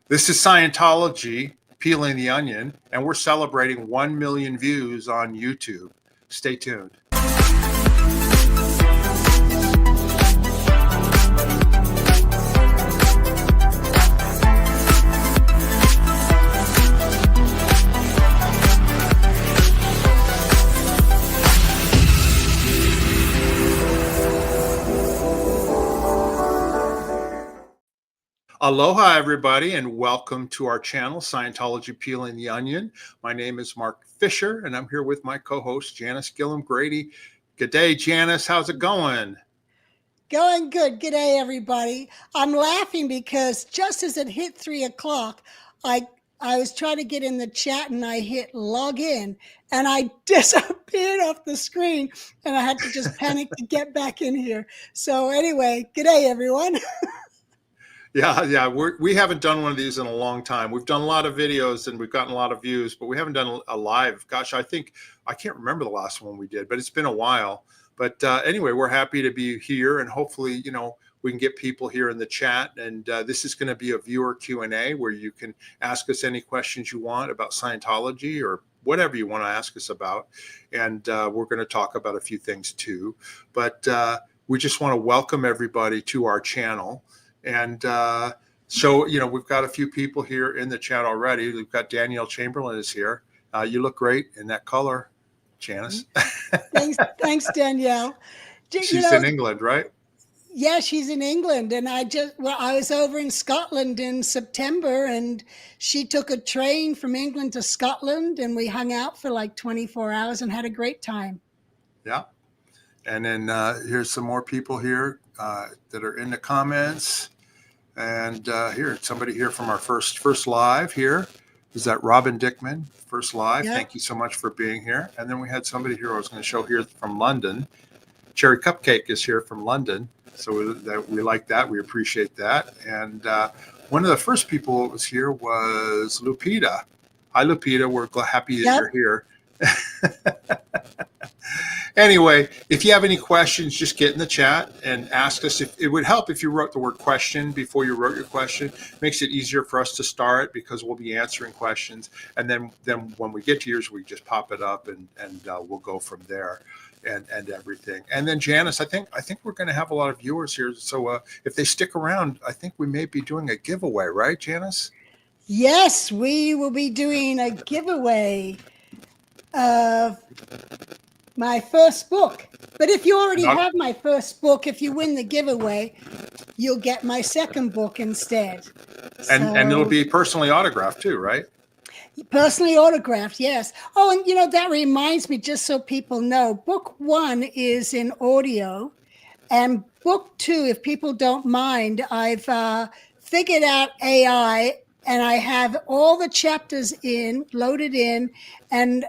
This is Scientology, Peeling the Onion, and we're celebrating 1 million views on YouTube. Stay tuned. Aloha, everybody, and welcome to our channel, Scientology Peeling the Onion. My name is Mark Fisher, and I'm here with my co-host, Janis Gillham, Grady. Good day, Janis. How's it going? Going good. Good day, everybody. I'm laughing because just as it hit 3 o'clock, I was trying to get in the chat and I hit log in and I disappeared off the screen and I had to just panic to get back in here. So anyway, good day, everyone. Yeah, we haven't done one of these in a long time. We've done a lot of videos and we've gotten a lot of views, but we haven't done a live. Gosh, I can't remember the last one we did, but it's been a while. But anyway, we're happy to be here, and hopefully, we can get people here in the chat. And this is going to be a viewer Q&A where you can ask us any questions you want about Scientology or whatever you want to ask us about. And we're going to talk about a few things too. But we just want to welcome everybody to our channel. And so, we've got a few people here in the chat already. We've got Danielle Chamberlain is here. You look great in that color, Janis. Thanks, Danielle. She's in England, right? Yeah, she's in England. And I was over in Scotland in September, and she took a train from England to Scotland, and we hung out for like 24 hours and had a great time. Yeah. And then here's some more people here that are in the comments. And here, somebody here from our first live here. Is that Robin Dickman, first live? Yep. Thank you so much for being here. And then we had somebody here I was going to show here from London. Cherry Cupcake is here from London. So we like that. We appreciate that. And one of the first people that was here was Lupita. Hi, Lupita. We're happy that you're here. Anyway, if you have any questions, just get in the chat and ask us. If it would help if you wrote the word question before you wrote your question. Makes it easier for us to start because we'll be answering questions. And then when we get to yours, we just pop it up and we'll go from there and everything. And then Janis, I think we're going to have a lot of viewers here. So if they stick around, I think we may be doing a giveaway, right, Janis? Yes, we will be doing a giveaway of my first book. But if you already have my first book, if you win the giveaway, you'll get my second book instead. And it'll be personally autographed too, right? Personally autographed, yes. Oh, and that reminds me, just so people know, book 1 is in audio, and book 2, if people don't mind, I've figured out AI, and I have all the chapters loaded in, and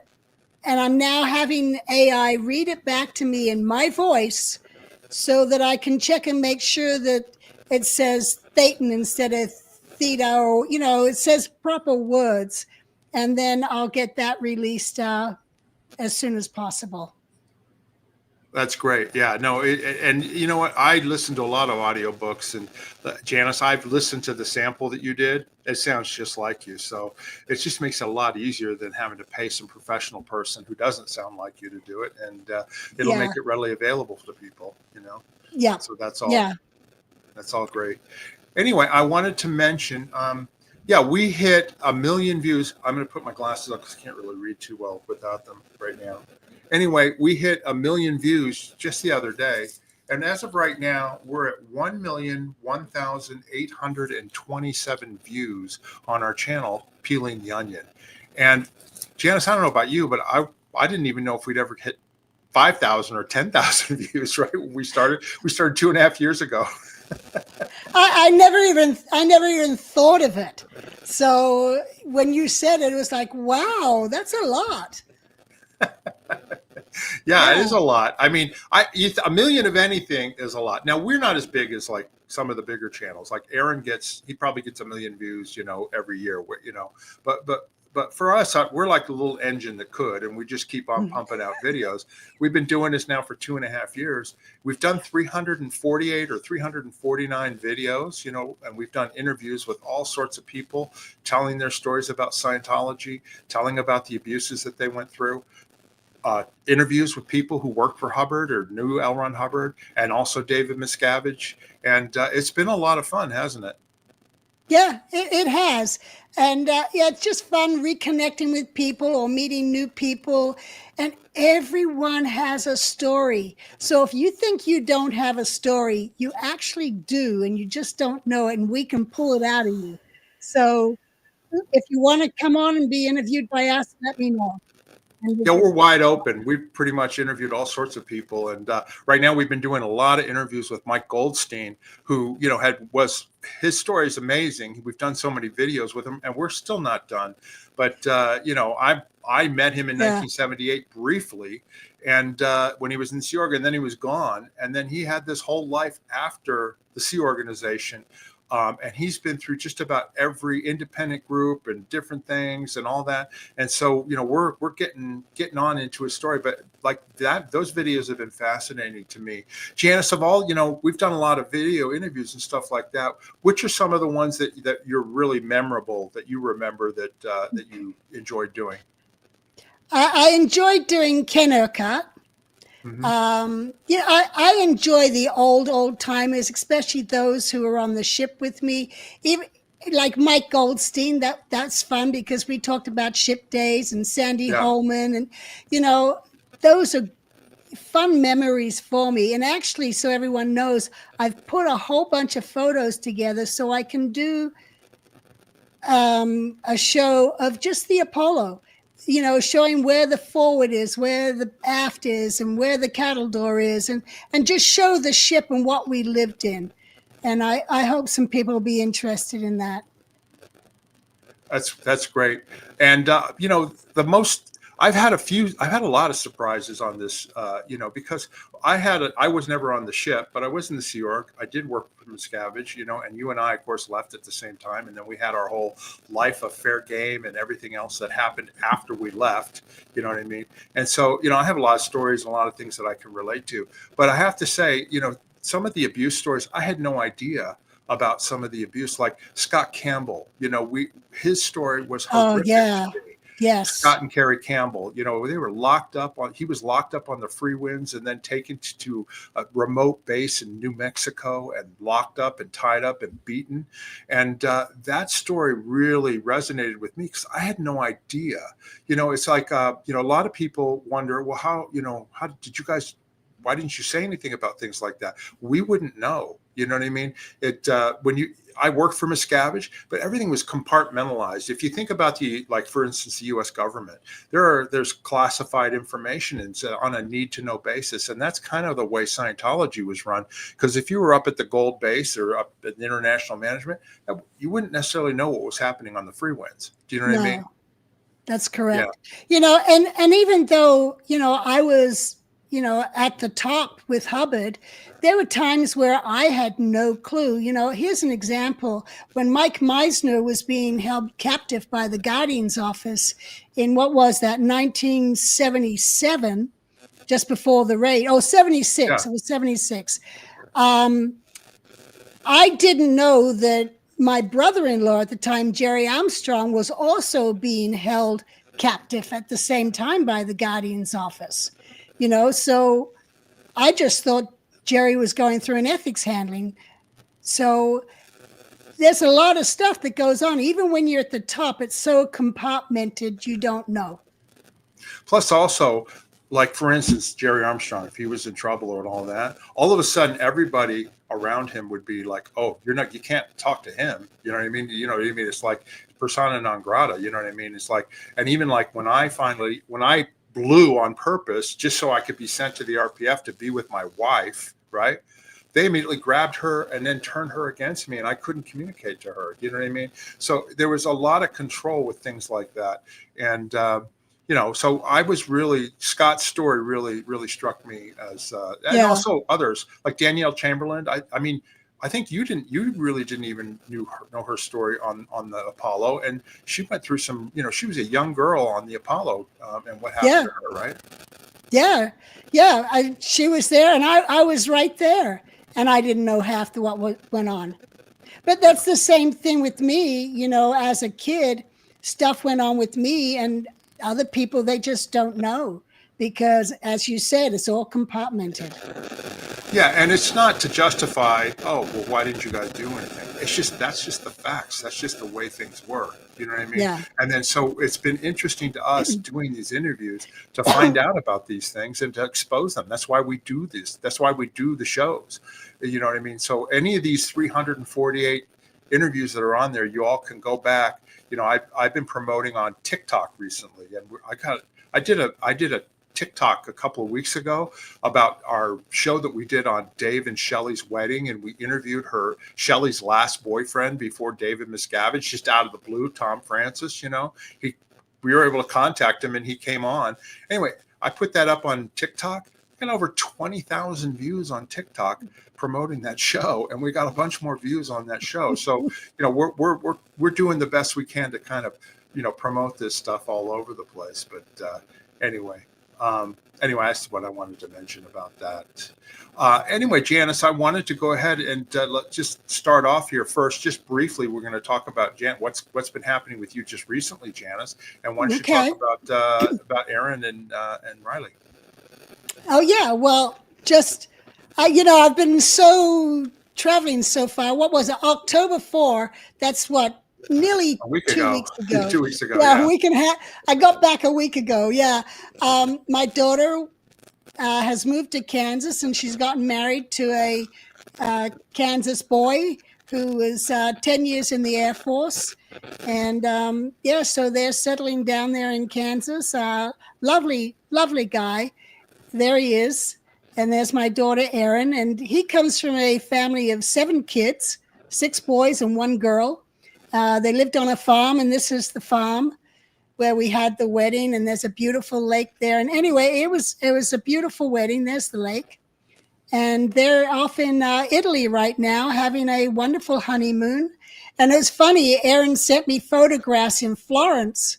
I'm now having AI read it back to me in my voice so that I can check and make sure that it says Thetan instead of Theta, or, it says proper words. And then I'll get that released as soon as possible. That's great. Yeah, no, and you know what? I listen to a lot of audiobooks, and Janis, I've listened to the sample that you did. It sounds just like you. So it just makes it a lot easier than having to pay some professional person who doesn't sound like you to do it. And it'll make it readily available to people, Yeah. So that's all. Yeah. That's all great. Anyway, I wanted to mention, we hit 1 million views. I'm going to put my glasses on because I can't really read too well without them right now. Anyway, we hit 1 million views just the other day. And as of right now, we're at 1,001,827 views on our channel, Peeling the Onion. And Janis, I don't know about you, but I didn't even know if we'd ever hit 5,000 or 10,000 views, right? When we started 2.5 years ago. I never even thought of it. So when you said it, it was like, wow, that's a lot. Yeah, it is a lot. I mean, 1 million of anything is a lot. Now, we're not as big as like some of the bigger channels. Like Aaron he probably gets 1 million views, every year, but but for us, we're like a little engine that could, and we just keep on pumping out videos. We've been doing this now for 2.5 years. We've done 348 or 349 videos, and we've done interviews with all sorts of people, telling their stories about Scientology, telling about the abuses that they went through. Interviews with people who worked for Hubbard or knew L. Ron Hubbard, and also David Miscavige. And it's been a lot of fun, hasn't it? Yeah, it has. And yeah, it's just fun reconnecting with people or meeting new people. And everyone has a story. So if you think you don't have a story, you actually do, and you just don't know it, and we can pull it out of you. So if you want to come on and be interviewed by us, let me know. Yeah, we're wide open. We've pretty much interviewed all sorts of people, and right now we've been doing a lot of interviews with Mike Goldstein, who his story is amazing. We've done so many videos with him, and we're still not done. But I met him in 1978 briefly, and when he was in the Sea Org, and then he was gone, and then he had this whole life after the Sea Organization. And he's been through just about every independent group and different things and all that. And so, we're getting on into his story, but like that, those videos have been fascinating to me. Janis, of all, we've done a lot of video interviews and stuff like that. Which are some of the ones that you're really memorable, that you remember, that you enjoyed doing? I enjoyed doing Ken Urquhart. Mm-hmm. I enjoy the old timers, especially those who are on the ship with me. Even like Mike Goldstein, that's fun because we talked about ship days and Sandy Holman, and those are fun memories for me. And actually, so everyone knows, I've put a whole bunch of photos together so I can do a show of just the Apollo. Showing where the forward is, where the aft is, and where the cattle door is, and just show the ship and what we lived in. And I hope some people will be interested in that. That's great. And I've had a lot of surprises on this, because I was never on the ship, but I was in the Sea Org. I did work for Miscavige, and you and I, of course, left at the same time. And then we had our whole life of fair game and everything else that happened after we left, you know what I mean? And so, I have a lot of stories and a lot of things that I can relate to. But I have to say, some of the abuse stories, I had no idea about some of the abuse, like Scott Campbell. His story was horrific. Oh, yeah. Yes. Scott and Carrie Campbell, he was locked up on the free winds and then taken to a remote base in New Mexico and locked up and tied up and beaten. And that story really resonated with me because I had no idea. It's like, a lot of people wonder, well, how did you guys, why didn't you say anything about things like that? We wouldn't know. You know what I mean? I worked for Miscavige, but everything was compartmentalized. If you think about for instance, the U.S. government, there's classified information on a need-to-know basis, and that's kind of the way Scientology was run. Because if you were up at the Gold Base or up at International Management, you wouldn't necessarily know what was happening on the free winds. Do you know what I mean? That's correct. Yeah. And even though I was at the top with Hubbard, there were times where I had no clue. Here's an example. When Mike Meisner was being held captive by the Guardian's office in, what was that, 1977, just before the raid. Oh, 76. Yeah. It was 76. I didn't know that my brother-in-law at the time, Jerry Armstrong, was also being held captive at the same time by the Guardian's office. So I just thought Jerry was going through an ethics handling. So there's a lot of stuff that goes on. Even when you're at the top, it's so compartmented, you don't know. Plus also, like, for instance, Jerry Armstrong, if he was in trouble or all that, all of a sudden everybody around him would be like, oh, you can't talk to him. You know what I mean? It's like persona non grata. You know what I mean? It's like, and even like when I blew on purpose just so I could be sent to the RPF to be with my wife, right? They immediately grabbed her and then turned her against me, and I couldn't communicate to her. You know what I mean? So there was a lot of control with things like that. And, so I was Scott's story really, really struck me as, and also others like Danielle Chamberlain. I I think you really didn't even know her story on the Apollo, and she went through some, she was a young girl on the Apollo, and what happened Yeah. to her, right? Yeah. Yeah. She was there and I was right there, and I didn't know half what went on. But that's the same thing with me, as a kid, stuff went on with me and other people, they just don't know because, as you said, it's all compartmented. Yeah, and it's not to justify, oh, well, why didn't you guys do anything? That's just the facts. That's just the way things work. You know what I mean? Yeah. And then so it's been interesting to us doing these interviews to find out about these things and to expose them. That's why we do this. That's why we do the shows. You know what I mean? So any of these 348 interviews that are on there, you all can go back. I've been promoting on TikTok recently, and I did a TikTok a couple of weeks ago about our show that we did on Dave and Shelley's wedding, and we interviewed Shelley's last boyfriend before David Miscavige, just out of the blue, Tom Francis. We were able to contact him and he came on. Anyway, I put that up on TikTok. We got over 20,000 views on TikTok promoting that show, and we got a bunch more views on that show. So we're doing the best we can to kind of promote this stuff all over the place. But anyway, that's what I wanted to mention about that. Anyway, Janis, I wanted to go ahead and let's just start off here first. Just briefly, we're going to talk about what's been happening with you just recently, Janis, and why don't you talk about Aaron and Riley? Oh yeah, well, I've been traveling so far. What was it? October 4. That's what. Nearly 2 weeks ago. 2 weeks ago. Yeah, a week and a half. I got back a week ago. Yeah. My daughter has moved to Kansas, and she's gotten married to a Kansas boy who is 10 years in the Air Force. And so they're settling down there in Kansas. Lovely, lovely guy. There he is. And there's my daughter, Erin. And he comes from a family of 7 kids, 6 boys and 1 girl. They lived on a farm, and this is the farm where we had the wedding, and there's a beautiful lake there. And anyway, it was a beautiful wedding. There's the lake. And they're off in Italy right now having a wonderful honeymoon. And it's funny, Aaron sent me photographs in Florence,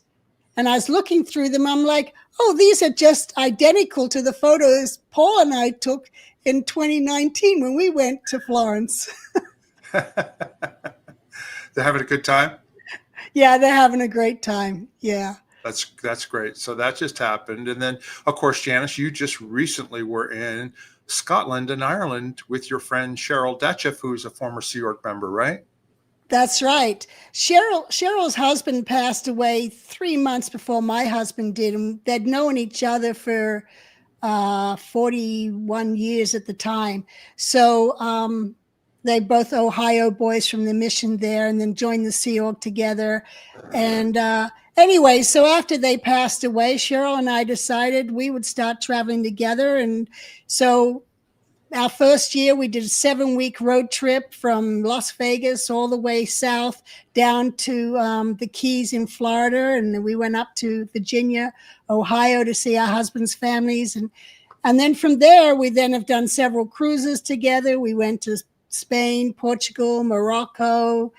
and I was looking through them. I'm like, oh, these are just identical to the photos Paul and I took in 2019 when we went to Florence. They're having a good time? Yeah, they're having a great time. Yeah. That's great. So that just happened. And then, of course, Janis, you just recently were in Scotland and Ireland with your friend Cheryl Detcheff, who's a former Sea Org member, right? That's right. Cheryl's husband passed away 3 months before my husband did, and they'd known each other for 41 years at the time. So they both Ohio boys from the mission there, and then joined the Sea Org together. And anyway, so after they passed away, Cheryl and I decided we would start traveling together. And so our first year, we did a 7-week road trip from Las Vegas all the way south down to the Keys in Florida. And we went up to Virginia, Ohio to see our husbands' families. And then from there, we then have done several cruises together. We went to Spain, Portugal, Morocco.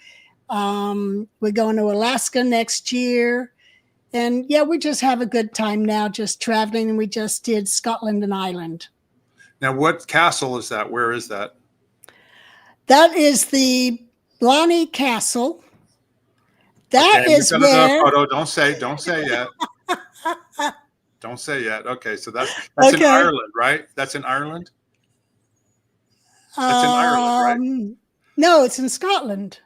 We're going to Alaska next year. And yeah, we just have a good time now just traveling. And we just did Scotland and Ireland. Now, what castle is that? Where is that? That is the Blarney Castle. That is where... Photo. Don't say yet. Don't say yet. Okay, so that's in Ireland, right? That's in Ireland? That's in Ireland, right? No, it's in Scotland.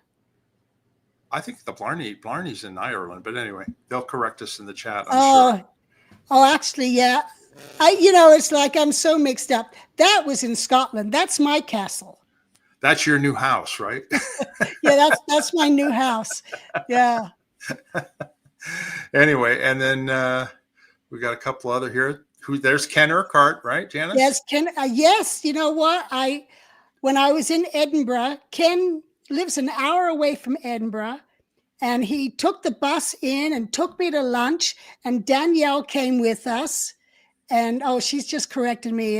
I think the Blarney's in Ireland, but anyway, they'll correct us in the chat, I'm sure. Oh, actually, yeah. It's like I'm so mixed up. That was in Scotland. That's my castle. That's your new house, right? Yeah, that's my new house. Yeah. Anyway, and then we got a couple other here. There's Ken Urquhart, right, Janis? Yes, Ken. Yes, you know what? When I was in Edinburgh, Ken lives an hour away from Edinburgh, and he took the bus in and took me to lunch, and Danielle came with us. And she's just corrected me.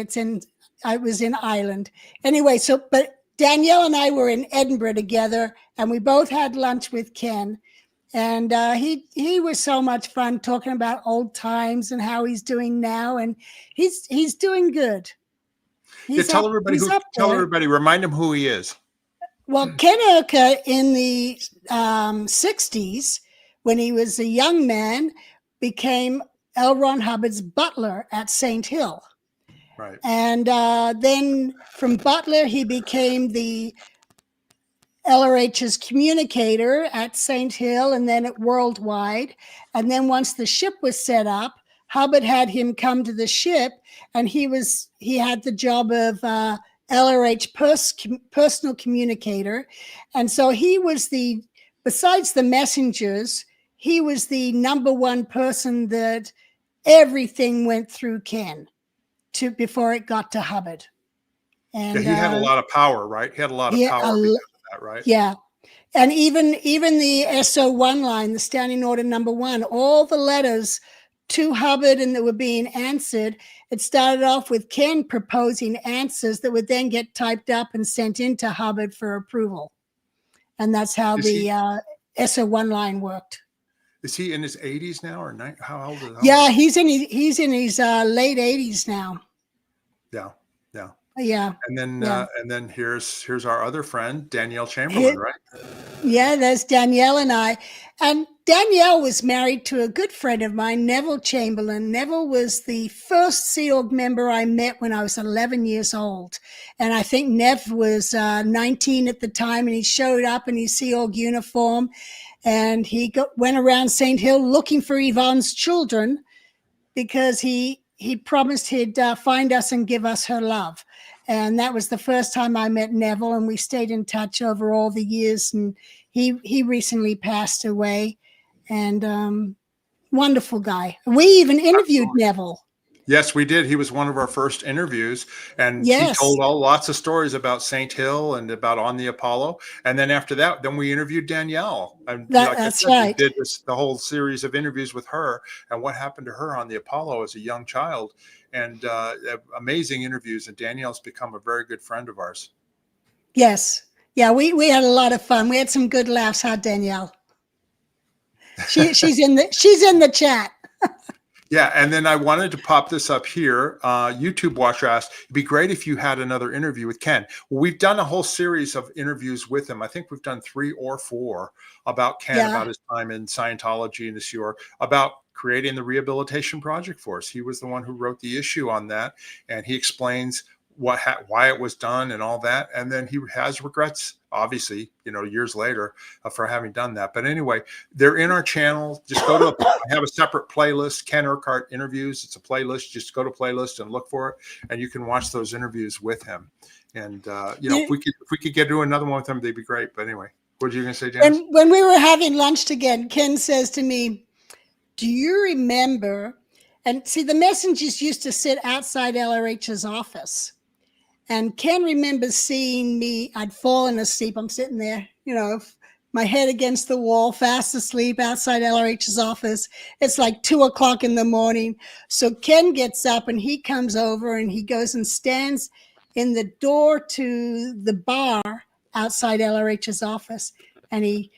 I was in Ireland. Anyway, but Danielle and I were in Edinburgh together, and we both had lunch with Ken. And he was so much fun talking about old times and how he's doing now, and he's doing good. Yeah, tell everybody He's up tell there. everybody, remind them who he is. Well, Ken Urquhart in the 60s, when he was a young man, became L. Ron Hubbard's butler at St. Hill. Right. And then from butler, he became the LRH's communicator at St. Hill and then at Worldwide. And then once the ship was set up, Hubbard had him come to the ship, and he had the job of LRH personal communicator. And so he was besides the messengers, he was the number one person that everything went through Ken before it got to Hubbard. And yeah, he had a lot of power, right? He had a lot of power because of that, right? Yeah. And even the SO1 line, the standing order number 1, all the letters to Hubbard and that were being answered, it started off with Ken proposing answers that would then get typed up and sent into Hubbard for approval. And that's how the SO1 line worked. Is he in his 80s now, or how old is he? Yeah, he's in his late 80s now. Yeah, yeah. Yeah. And then here's our other friend, Danielle Chamberlain, right? Yeah, there's Danielle and I. And Danielle was married to a good friend of mine, Neville Chamberlain. Neville was the first Sea Org member I met when I was 11 years old. And I think Nev was 19 at the time, and he showed up in his Sea Org uniform, and he went around St. Hill looking for Yvonne's children because he promised he'd find us and give us her love. And that was the first time I met Neville, and we stayed in touch over all the years. And he recently passed away, and wonderful guy. We even interviewed Neville. Yes, we did. He was one of our first interviews, and he told lots of stories about St. Hill and about on the Apollo. And then after that, then we interviewed Danielle. And that's right. We did the whole series of interviews with her and what happened to her on the Apollo as a young child. And amazing interviews. And Danielle's become a very good friend of ours. Yes. Yeah, we had a lot of fun. We had some good laughs, huh, Danielle? She's in the chat. Yeah, and then I wanted to pop this up here. YouTube watcher asked, it'd be great if you had another interview with Ken. Well, we've done a whole series of interviews with him. I think we've done 3 or 4 about Ken, about his time in Scientology and the Sea Org, about creating the rehabilitation project for us. He was the one who wrote the issue on that, and he explains why it was done and all that. And then he has regrets, obviously, years later, for having done that. But anyway, they're in our channel. Just go to I have a separate playlist, Ken Urquhart interviews. It's a playlist. Just go to playlist and look for it, and you can watch those interviews with him. And if we could get to another one with him, they'd be great. But anyway, what are you going to say, Janis? When we were having lunch together, Ken says to me, "Do you remember?" And see, the messengers used to sit outside LRH's office. And Ken remembers seeing me. I'd fallen asleep. I'm sitting there, my head against the wall, fast asleep outside LRH's office. It's like 2:00 in the morning. So Ken gets up and he comes over and he goes and stands in the door to the bar outside LRH's office. And he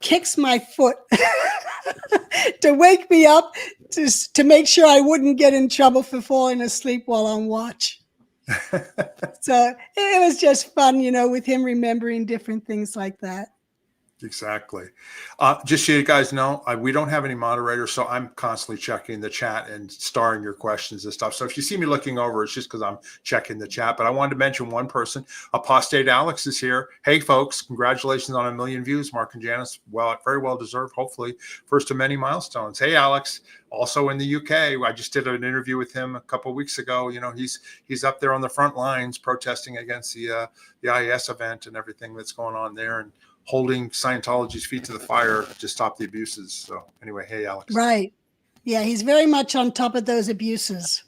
kicks my foot to wake me up to make sure I wouldn't get in trouble for falling asleep while on watch. So it was just fun, with him remembering different things like that. Exactly. Just so you guys know, we don't have any moderators, so I'm constantly checking the chat and starring your questions and stuff. So if you see me looking over, it's just because I'm checking the chat. But I wanted to mention one person. Apostate Alex is here. Hey, folks, congratulations on 1 million views. Mark and Janis, very well deserved, hopefully. First of many milestones. Hey, Alex. Also in the UK, I just did an interview with him a couple of weeks ago. He's up there on the front lines protesting against the IES event and everything that's going on there, and holding Scientology's feet to the fire to stop the abuses. So anyway, hey, Alex. Right. Yeah, he's very much on top of those abuses.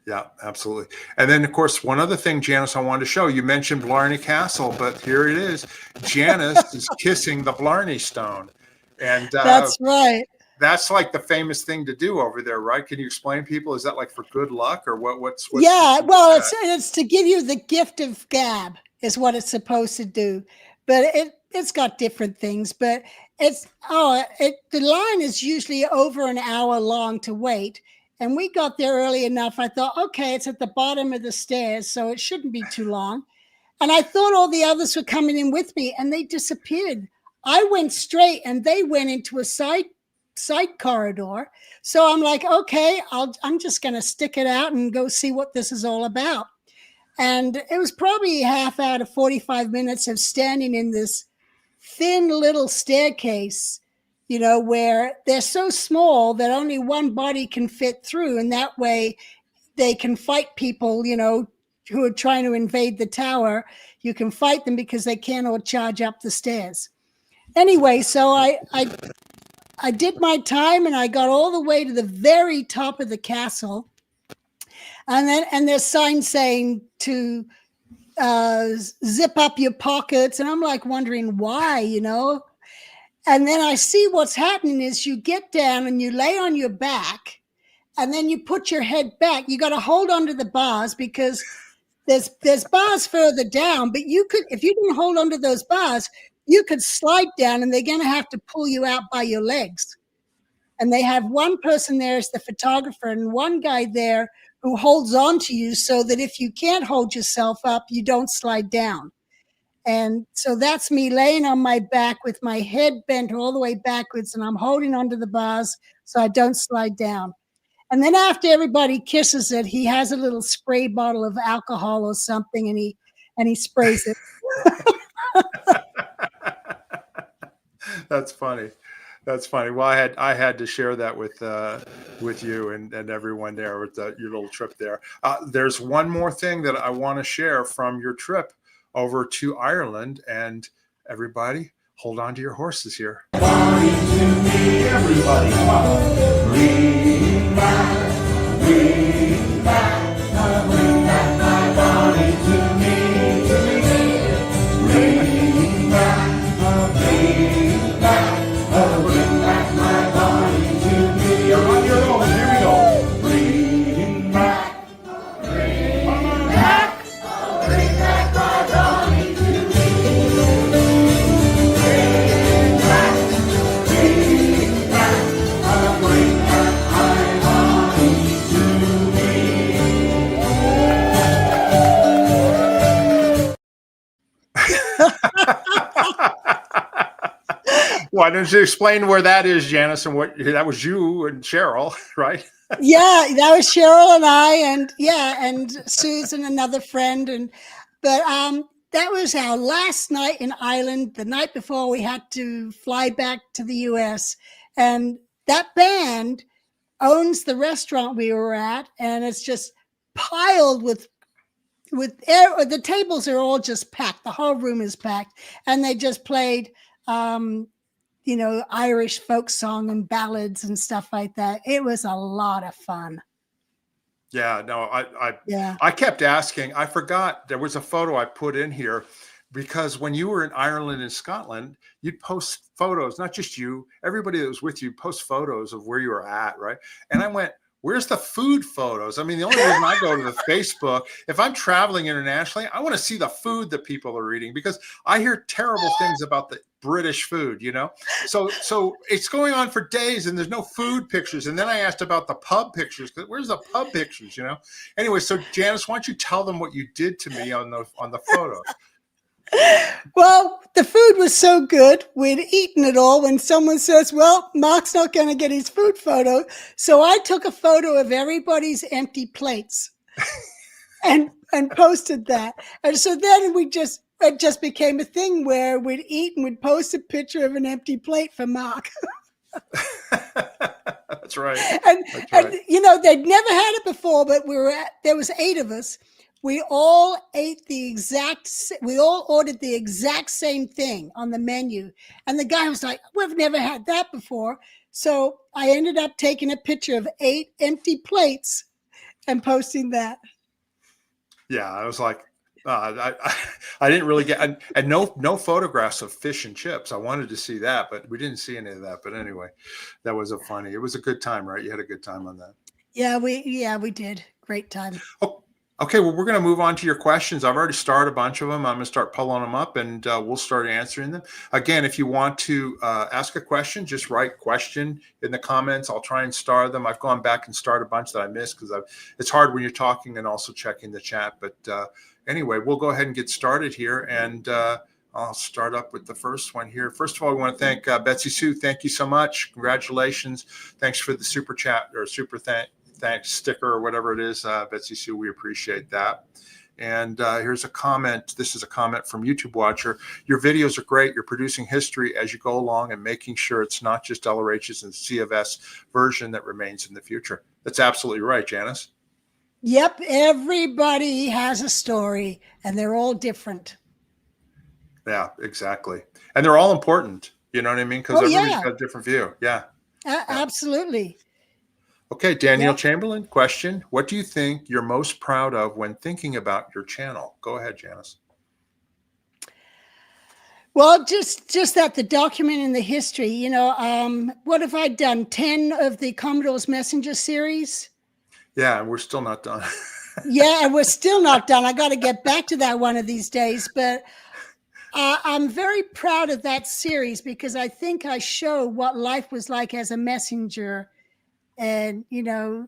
Yeah, absolutely. And then, of course, one other thing, Janis, I wanted to show. You mentioned Blarney Castle, but here it is. Janis is kissing the Blarney Stone. And that's right. That's like the famous thing to do over there, right? Can you explain people? Is that like for good luck or what's yeah, well, it's to give you the gift of gab. is what it's supposed to do. But it's got different things. But the line is usually over an hour long to wait. And we got there early enough. I thought, okay, it's at the bottom of the stairs, so it shouldn't be too long. And I thought all the others were coming in with me, and they disappeared. I went straight, and they went into a side corridor. So I'm like, okay, I'm just going to stick it out and go see what this is all about. And it was probably half out of 45 minutes of standing in this thin little staircase, where they're so small that only one body can fit through. And that way they can fight people, who are trying to invade the tower. You can fight them because they can't all charge up the stairs. Anyway, so I did my time, and I got all the way to the very top of the castle. And there's signs saying to zip up your pockets. And I'm like wondering why, And then I see what's happening is you get down and you lay on your back, and then you put your head back. You got to hold onto the bars because there's bars further down, but if you didn't hold onto those bars, you could slide down, and they're going to have to pull you out by your legs. And they have one person there as the photographer and one guy there who holds on to you so that if you can't hold yourself up, you don't slide down. And so that's me laying on my back with my head bent all the way backwards, and I'm holding onto the bars so I don't slide down. And then after everybody kisses it, he has a little spray bottle of alcohol or something, and he sprays it. That's funny. That's funny. Well, I had to share that with you and everyone there with your little trip there. There's one more thing that I want to share from your trip over to Ireland, and everybody, hold on to your horses here. Body to me, everybody, come on. Bring back, bring back, bring back my body to me, bring back, bring back, bring back my body to me. You're on your own. Here we go. Bring back, bring back, bring back my body to me. Bring back, bring back, bring back my body to me. Why don't you explain where that is, Janis, and what that was you and Cheryl, right? Yeah, that was Cheryl and I, and Susan, another friend, but that was our last night in Ireland. The night before we had to fly back to the U.S. And that band owns the restaurant we were at, and it's just piled with air. The tables are all just packed. The whole room is packed, and they just played Irish folk song and ballads and stuff like that. It was a lot of fun. Yeah, no, I kept asking. I forgot there was a photo I put in here because when you were in Ireland and Scotland, you'd post photos, not just you, everybody that was with you post photos of where you were at, right? And I went, where's the food photos? I mean, the only reason I go to the Facebook, if I'm traveling internationally, I want to see the food that people are eating because I hear terrible things about the British food, So it's going on for days and there's no food pictures. And then I asked about the pub pictures. Where's the pub pictures, Anyway, so Janis, why don't you tell them what you did to me on the photos? Well, the food was so good. We'd eaten it all when someone says, well, Mark's not going to get his food photo. So I took a photo of everybody's empty plates and posted that. And so then it just became a thing where we'd eat and we'd post a picture of an empty plate for Mark. That's right. And they'd never had it before, but there was 8 of us. We all ordered the exact same thing on the menu. And the guy was like, we've never had that before. So I ended up taking a picture of 8 empty plates and posting that. Yeah, I was like, I didn't really get, and no photographs of fish and chips. I wanted to see that, but we didn't see any of that. But anyway, it was a good time, right? You had a good time on that. Yeah, we did. Great time. Oh, Okay, well, we're going to move on to your questions. I've already started a bunch of them. I'm going to start pulling them up, and we'll start answering them. Again, if you want to ask a question, just write question in the comments. I'll try and star them. I've gone back and starred a bunch that I missed because it's hard when you're talking and also checking the chat. But anyway, we'll go ahead and get started here, and I'll start up with the first one here. First of all, I want to thank Betsy Sue. Thank you so much. Congratulations. Thanks for the super chat or super thanks sticker or whatever it is, Betsy Sue. We appreciate that. And here's a comment. This is a comment from YouTube watcher. Your videos are great. You're producing history as you go along and making sure it's not just LRH's and C of S version that remains in the future. That's absolutely right, Janis. Yep. Everybody has a story and they're all different. Yeah, exactly. And they're all important. You know what I mean? Because everybody's got a different view. Yeah. Absolutely. Okay, Danielle Chamberlain, question. What do you think you're most proud of when thinking about your channel? Go ahead, Janis. Well, just that the documenting the history, you know, what have I done? 10 of the Commodore's Messenger series? Yeah, we're still not done. Yeah, and we're still not done. I got to get back to that one of these days, but I'm very proud of that series because I think I show what life was like as a messenger and, you know,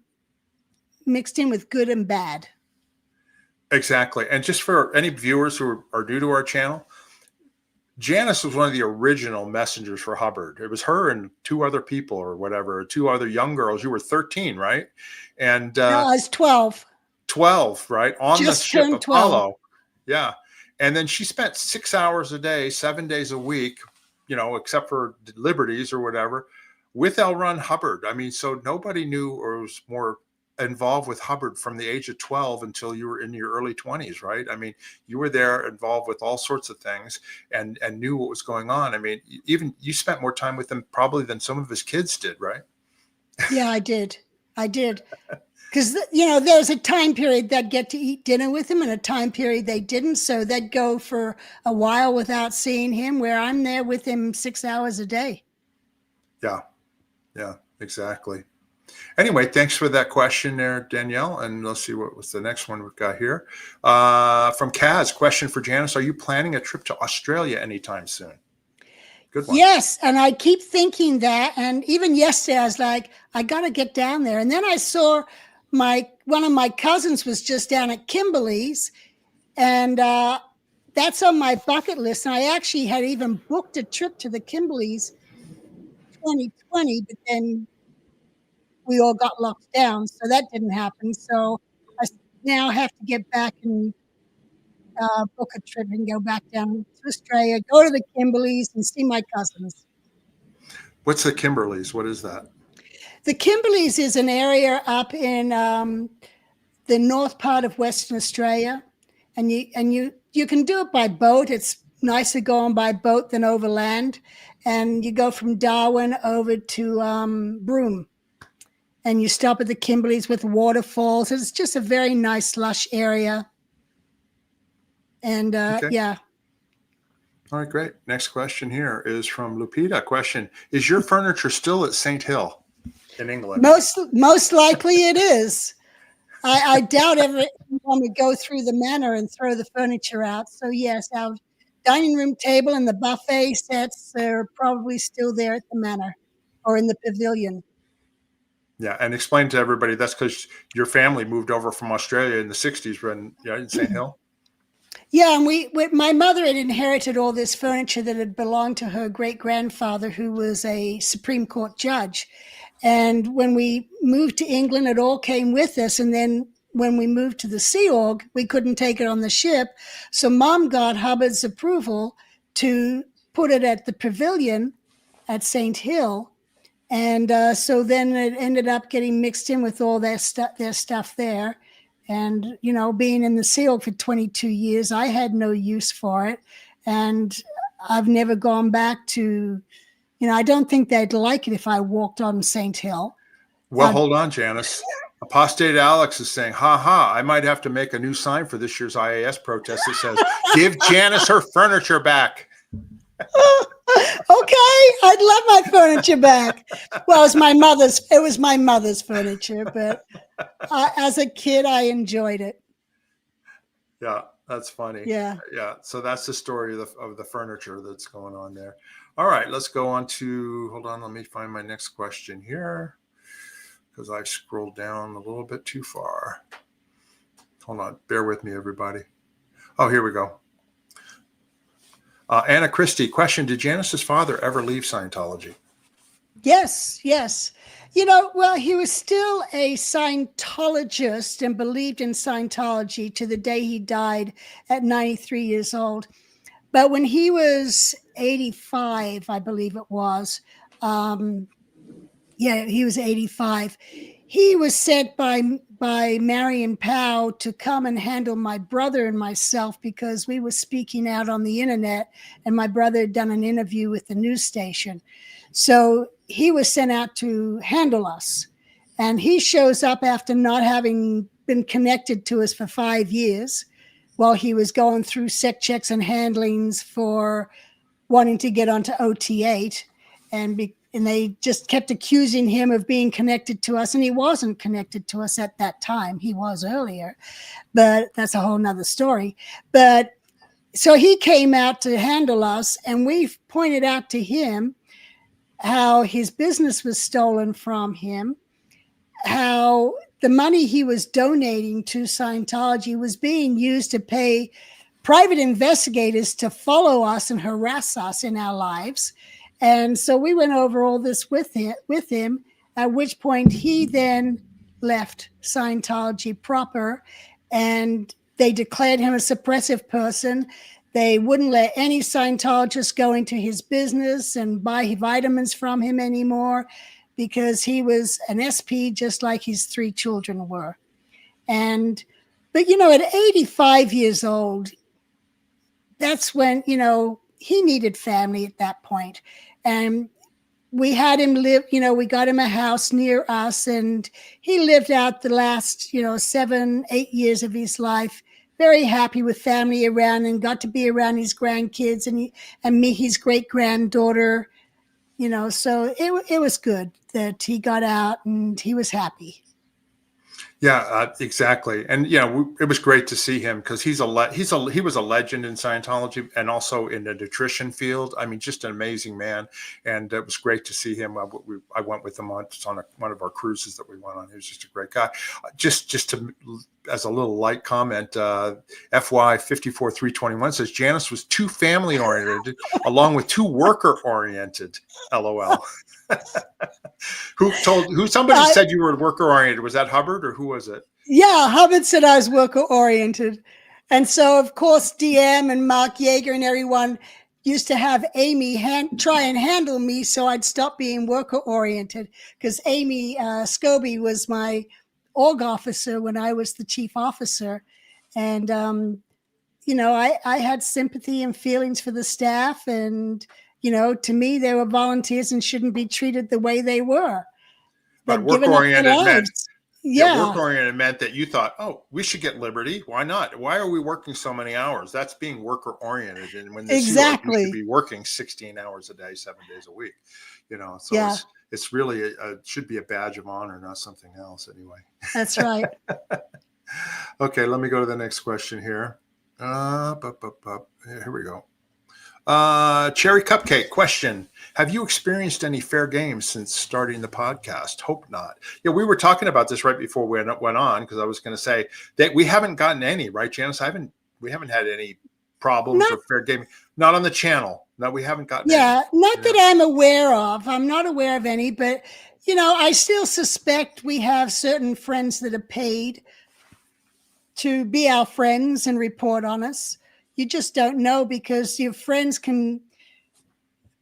mixed in with good and bad. Exactly. And just for any viewers who are new to our channel, Janis was one of the original messengers for Hubbard. It was her and two other people or whatever, two other young girls. You were 13, right? And no, I was 12. 12, right? On Just the ship turned Apollo. 12. Yeah. And then she spent 6 hours a day, 7 days a week, you know, except for liberties or whatever, with L. Ron Hubbard. I mean, so nobody knew or was more involved with Hubbard from the age of 12 until you were in your early 20s, right? I mean, you were there involved with all sorts of things and knew what was going on. I mean, even you spent more time with him probably than some of his kids did, right? Yeah, I did. Because, you know, there's a time period that get to eat dinner with him and a time period they didn't. So they'd go for a while without seeing him, where I'm there with him 6 hours a day. Yeah. Yeah, exactly. Anyway, thanks for that question there, Danielle. And let's see what was the next one we've got here. From Kaz, question for Janis. Are you planning a trip to Australia anytime soon? Good one. Yes, and I keep thinking that. And even yesterday, I was like, I got to get down there. And then I saw one of my cousins was just down at Kimberley's, and that's on my bucket list. And I actually had even booked a trip to the Kimberley's 2020, but then we all got locked down, so that didn't happen. So I now have to get back and book a trip and go back down to Australia, go to the Kimberleys and see my cousins. What's the Kimberleys? What is that? The Kimberleys is an area up in the north part of Western Australia, and you can do it by boat. It's nicer going by boat than overland, and you go from Darwin over to Broome. And you stop at the Kimberleys with waterfalls. It's just a very nice, lush area. And Okay. yeah. All right, great. Next question here is from Lupita. Question, is your furniture still at St. Hill in England? Most likely it is. I doubt anyone would go through the manor and throw the furniture out. So yes, our dining room table and the buffet sets are probably still there at the manor or in the pavilion. Yeah, and explain to everybody that's because your family moved over from Australia in the 60s when in St. Hill. Yeah, and my mother had inherited all this furniture that had belonged to her great-grandfather, who was a Supreme Court judge. And when we moved to England, it all came with us. And then when we moved to the Sea Org, we couldn't take it on the ship. So Mom got Hubbard's approval to put it at the pavilion at St. Hill. And so then it ended up getting mixed in with all their stuff there. And, you know, being in the Sea Org for 22 years, I had no use for it. And I've never gone back to, you know, I don't think they'd like it if I walked on St. Hill. Well, hold on, Janis. Apostate Alex is saying, I might have to make a new sign for this year's IAS protest that says, give Janis her furniture back. Okay, I'd love my furniture back. Well, it was my mother's furniture, but as a kid, I enjoyed it. Yeah, that's funny. Yeah. Yeah, so that's the story of the furniture that's going on there. All right, let's go on to, hold on, let me find my next question here because I scrolled down a little bit too far. Hold on, bear with me, everybody. Oh, here we go. Anna Christie, question: did Janis's father ever leave Scientology? Yes, yes. Well, he was still a Scientologist and believed in Scientology to the day he died at 93 years old. But when he was 85, I believe it was, um, yeah, he was 85. He was sent by Marion Powell to come and handle my brother and myself because we were speaking out on the internet, and my brother had done an interview with the news station. So he was sent out to handle us. And he shows up after not having been connected to us for 5 years while he was going through sec checks and handlings for wanting to get onto OT8. And they just kept accusing him of being connected to us. And he wasn't connected to us at that time. He was earlier, but that's a whole nother story. But so he came out to handle us, and we pointed out to him how his business was stolen from him, how the money he was donating to Scientology was being used to pay private investigators to follow us and harass us in our lives. And so we went over all this with him, at which point he then left Scientology proper, and they declared him a suppressive person. They wouldn't let any Scientologist go into his business and buy vitamins from him anymore because he was an SP just like his 3 children were. But at 85 years old, that's when, he needed family at that point. And we had him live, we got him a house near us, and he lived out the last, 7, 8 years of his life, very happy with family around, and got to be around his grandkids and meet his great granddaughter, so it was good that he got out and he was happy. Yeah, exactly. And it was great to see him because he was a legend in Scientology and also in the nutrition field. I mean, just an amazing man. And it was great to see him. I went with him on one of our cruises that we went on. He was just a great guy. Just to, as a little light comment, FY 54321 says Janis was too family oriented along with too worker oriented. LOL. Somebody said you were worker oriented? Was that Hubbard or who was it? Yeah, Hubbard said I was worker oriented. And so, of course, DM and Mark Yeager and everyone used to have Amy try and handle me so I'd stop being worker oriented, because Amy Scobie was my org officer when I was the chief officer. And, I had sympathy and feelings for the staff, and to me, they were volunteers and shouldn't be treated the way they were. But work-oriented meant that you thought, oh, we should get liberty. Why not? Why are we working so many hours? That's being worker-oriented. And when we should be working 16 hours a day, 7 days a week, so yeah. It's really should be a badge of honor, not something else anyway. That's right. Okay, let me go to the next question here. Here we go. Cherry Cupcake question: have you experienced any fair games since starting the podcast? Hope not. Yeah, we were talking about this right before we went on, because I was going to say that we haven't gotten any, right, Janis? We haven't had any problems or fair gaming. Not on the channel. No, we haven't gotten any. Not that I'm aware of. I'm not aware of any, but I still suspect we have certain friends that are paid to be our friends and report on us. You just don't know, because your friends can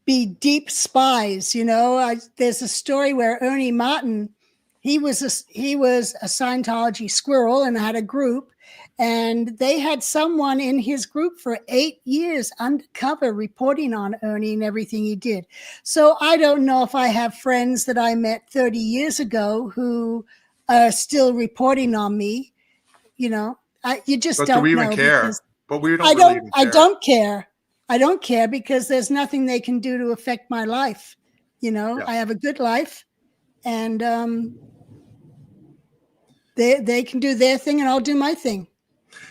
be deep spies. There's a story where Ernie Martin, he was a Scientology squirrel and had a group, and they had someone in his group for 8 years undercover reporting on Ernie and everything he did. So I don't know if I have friends that I met 30 years ago who are still reporting on me. You just don't know. Do we even care? But we don't. I don't care. I don't care because there's nothing they can do to affect my life. I have a good life, and they can do their thing and I'll do my thing.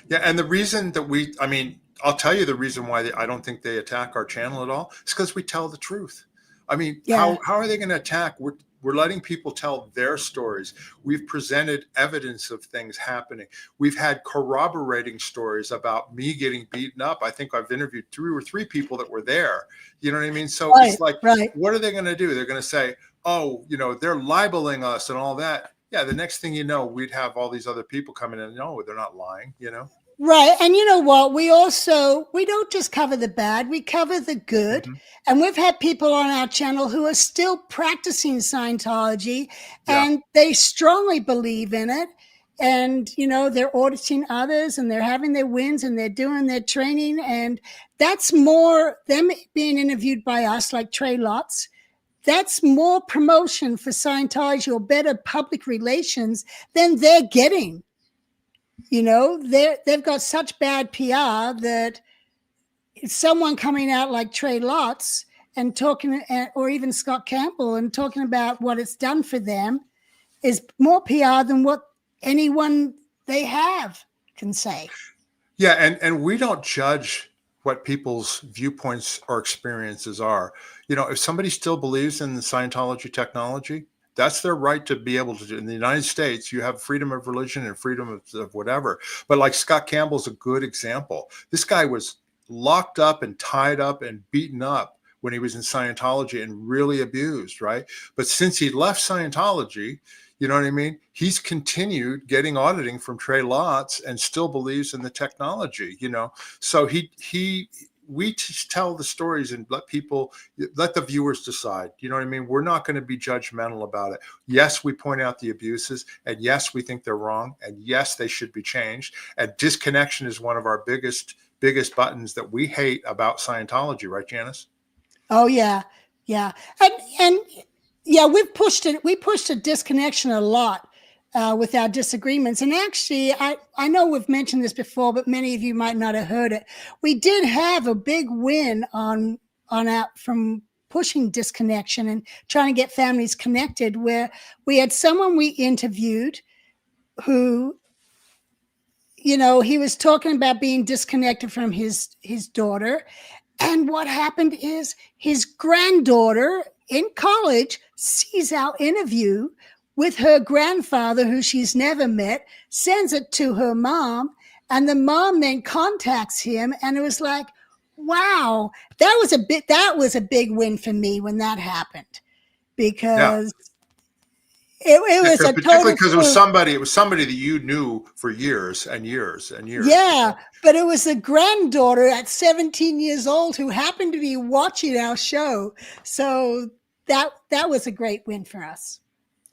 Yeah, and the reason that I mean, I'll tell you the reason why I don't think they attack our channel at all. It's because we tell the truth. I mean, Yeah. how are they going to attack? We're letting people tell their stories. We've presented evidence of things happening. We've had corroborating stories about me getting beaten up. I think I've interviewed 2 or 3 people that were there. You know what I mean? So Right. it's like, Right. what are they going to do? They're going to say, oh, they're libeling us and all that. Yeah, the next thing you know, we'd have all these other people coming in. No, they're not lying. Right. And you know what? We don't just cover the bad, we cover the good. Hmm. And we've had people on our channel who are still practicing Scientology Yeah. and they strongly believe in it. And, they're auditing others and they're having their wins and they're doing their training. And that's more them being interviewed by us, like Trey Lotz. That's more promotion for Scientology or better public relations than they're getting. They've got such bad PR that someone coming out like Trey Lotz and talking, or even Scott Campbell, and talking about what it's done for them is more PR than what anyone they have can say. Yeah, and we don't judge what people's viewpoints or experiences are. If somebody still believes in the Scientology technology, that's their right to be able to do. In the United States, you have freedom of religion and freedom of whatever. But like Scott Campbell's a good example. This guy was locked up and tied up and beaten up when he was in Scientology and really abused, right? But since he left Scientology, you know what I mean? He's continued getting auditing from Trey Lotz and still believes in the technology, So we just tell the stories and let the viewers decide. You know what I mean? We're not going to be judgmental about it. Yes, we point out the abuses, and yes, we think they're wrong, and yes, they should be changed. And disconnection is one of our biggest buttons that we hate about Scientology, right, Janis? Oh yeah, yeah, and yeah, we've pushed it. We pushed a disconnection a lot with our disagreements. And actually, I know we've mentioned this before, but many of you might not have heard it. We did have a big win on our from pushing disconnection and trying to get families connected. Where we had someone we interviewed who, he was talking about being disconnected from his daughter. And what happened is his granddaughter in college sees our interview with her grandfather, who she's never met, sends it to her mom, and the mom then contacts him. And it was like, wow, that was a big win for me when that happened, Yeah. because it was a Particularly total because it fluke. was somebody that you knew for years and years and years. Yeah, but it was a granddaughter at 17 years old who happened to be watching our show. So that was a great win for us.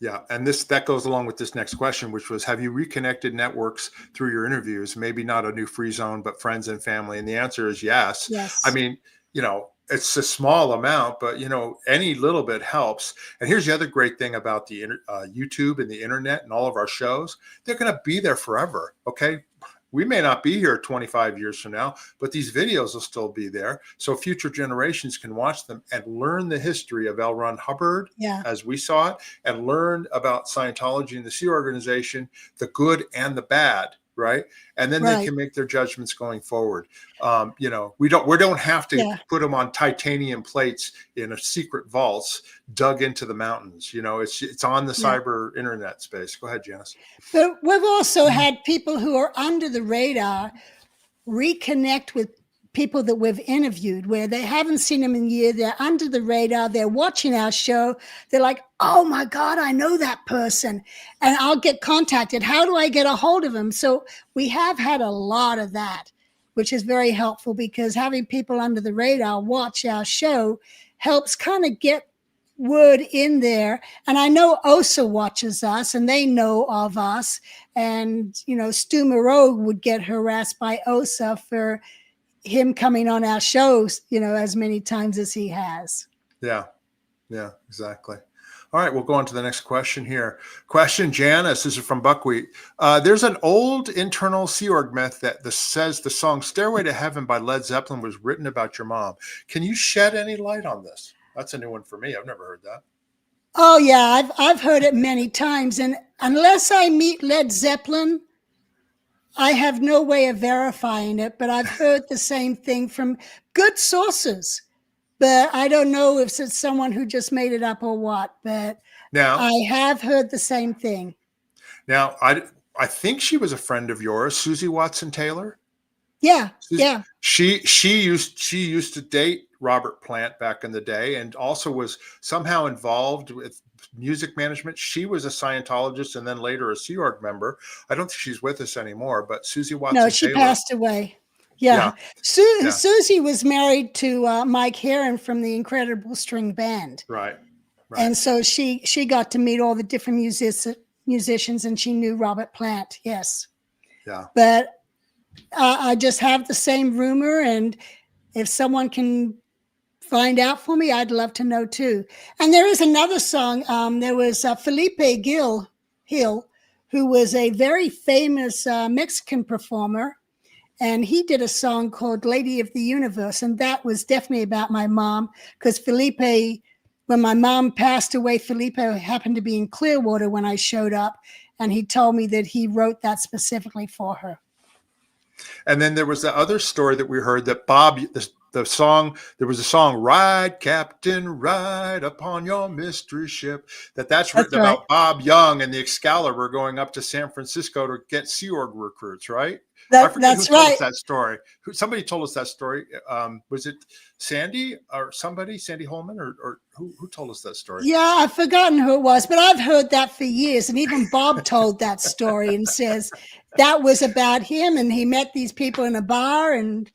Yeah, and that goes along with this next question, which was, have you reconnected networks through your interviews? Maybe not a new free zone, but friends and family. And the answer is yes. I Yes. mean, it's a small amount, but any little bit helps. And here's the other great thing about the YouTube and the internet and all of our shows: they're going to be there forever. Okay. We may not be here 25 years from now, but these videos will still be there. So future generations can watch them and learn the history of L. Ron Hubbard Yeah. as we saw it, and learn about Scientology and the Sea Organization, the good and the bad, right? And then they Right. can make their judgments going forward. We don't have to Yeah. put them on titanium plates in a secret vaults dug into the mountains. It's on the Yeah. cyber internet space. Go ahead, Janis. But we've also had people who are under the radar reconnect with people that we've interviewed, where they haven't seen them in years. They're under the radar. They're watching our show. They're like, oh my God, I know that person. And I'll get contacted. How do I get a hold of them? So we have had a lot of that, which is very helpful, because having people under the radar watch our show helps kind of get word in there. And I know OSA watches us and they know of us. And, Stu Moreau would get harassed by OSA for him coming on our shows, as many times as he has. Yeah, exactly. All right, we'll go on to the next question here. Question, Janis, this is from Buckwheat. There's an old internal Sea Org myth that says the song Stairway to Heaven by Led Zeppelin was written about your mom. Can you shed any light on this? That's a new one for me. I've never heard that. Oh yeah, I've heard it many times. And unless I meet Led Zeppelin, I have no way of verifying it, but I've heard the same thing from good sources. But I don't know if it's someone who just made it up or what, but Now, I have heard the same thing. now I think she was a friend of yours, Susie Watson Taylor. Yeah, yeah. She used to date Robert Plant back in the day, and also was somehow involved with music management. She was a Scientologist and then later a Sea Org member. I don't think she's with us anymore, but Susie No, Watson she Taylor. passed away. Yeah, Yeah. yeah, Susie was married to Mike Heron from the Incredible String Band. right, right. And so she got to meet all the different musicians, and she knew Robert Plant. Yes. Yeah. But I just have the same rumor, and if someone can find out for me, I'd love to know too. And there is another song. There was Felipe Hill, who was a very famous Mexican performer, and he did a song called Lady of the Universe, and that was definitely about my mom, because Felipe, when my mom passed away, Felipe happened to be in Clearwater when I showed up, and he told me that he wrote that specifically for her. And then there was the other story that we heard that Bob, the song, there was a song, Ride, Captain, Ride Upon Your Mystery Ship, that's written right. about Bob Young and the Excalibur going up to San Francisco to get Sea Org recruits, right? I forget who told us that story. Somebody told us that story. Was it Sandy or somebody, Sandy Holman, or who told us that story? Yeah, I've forgotten who it was, but I've heard that for years. And even Bob told that story and says that was about him, and he met these people in a bar, and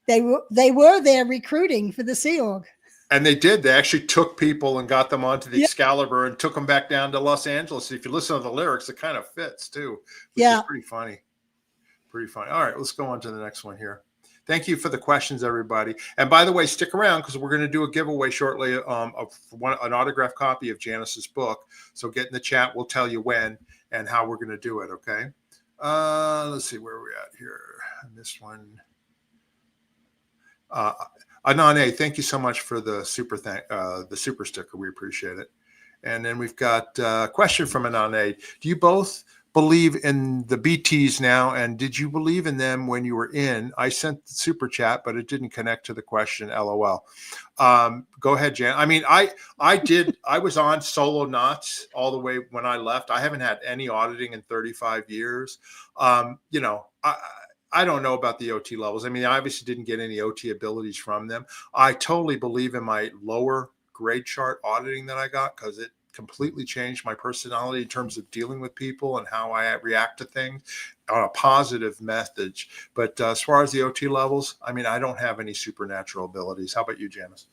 they were there recruiting for the Sea Org. And they did. They actually took people and got them onto the Excalibur and took them back down to Los Angeles. If you listen to the lyrics, it kind of fits too, which is pretty funny. Pretty funny. All right, let's go on to the next one here. Thank you for the questions, everybody. And by the way, stick around because we're going to do a giveaway shortly of an autographed copy of Janis's book. So get in the chat. We'll tell you when and how we're going to do it, okay? Let's see where we're at here. I missed one. Anane, thank you so much for the super sticker. We appreciate it. And then we've got a question from Anane. Do you both believe in the BTs now, and did you believe in them when you were in? I sent the super chat, but it didn't connect to the question. LOL. Go ahead, Jan. I mean, I did. I was on solo knots all the way when I left. I haven't had any auditing in 35 years. You know, I don't know about the OT levels. I mean, I obviously didn't get any OT abilities from them. I totally believe in my lower grade chart auditing that I got, because it completely changed my personality in terms of dealing with people and how I react to things on a positive message. But as far as the OT levels, I mean, I don't have any supernatural abilities. How about you, Janis?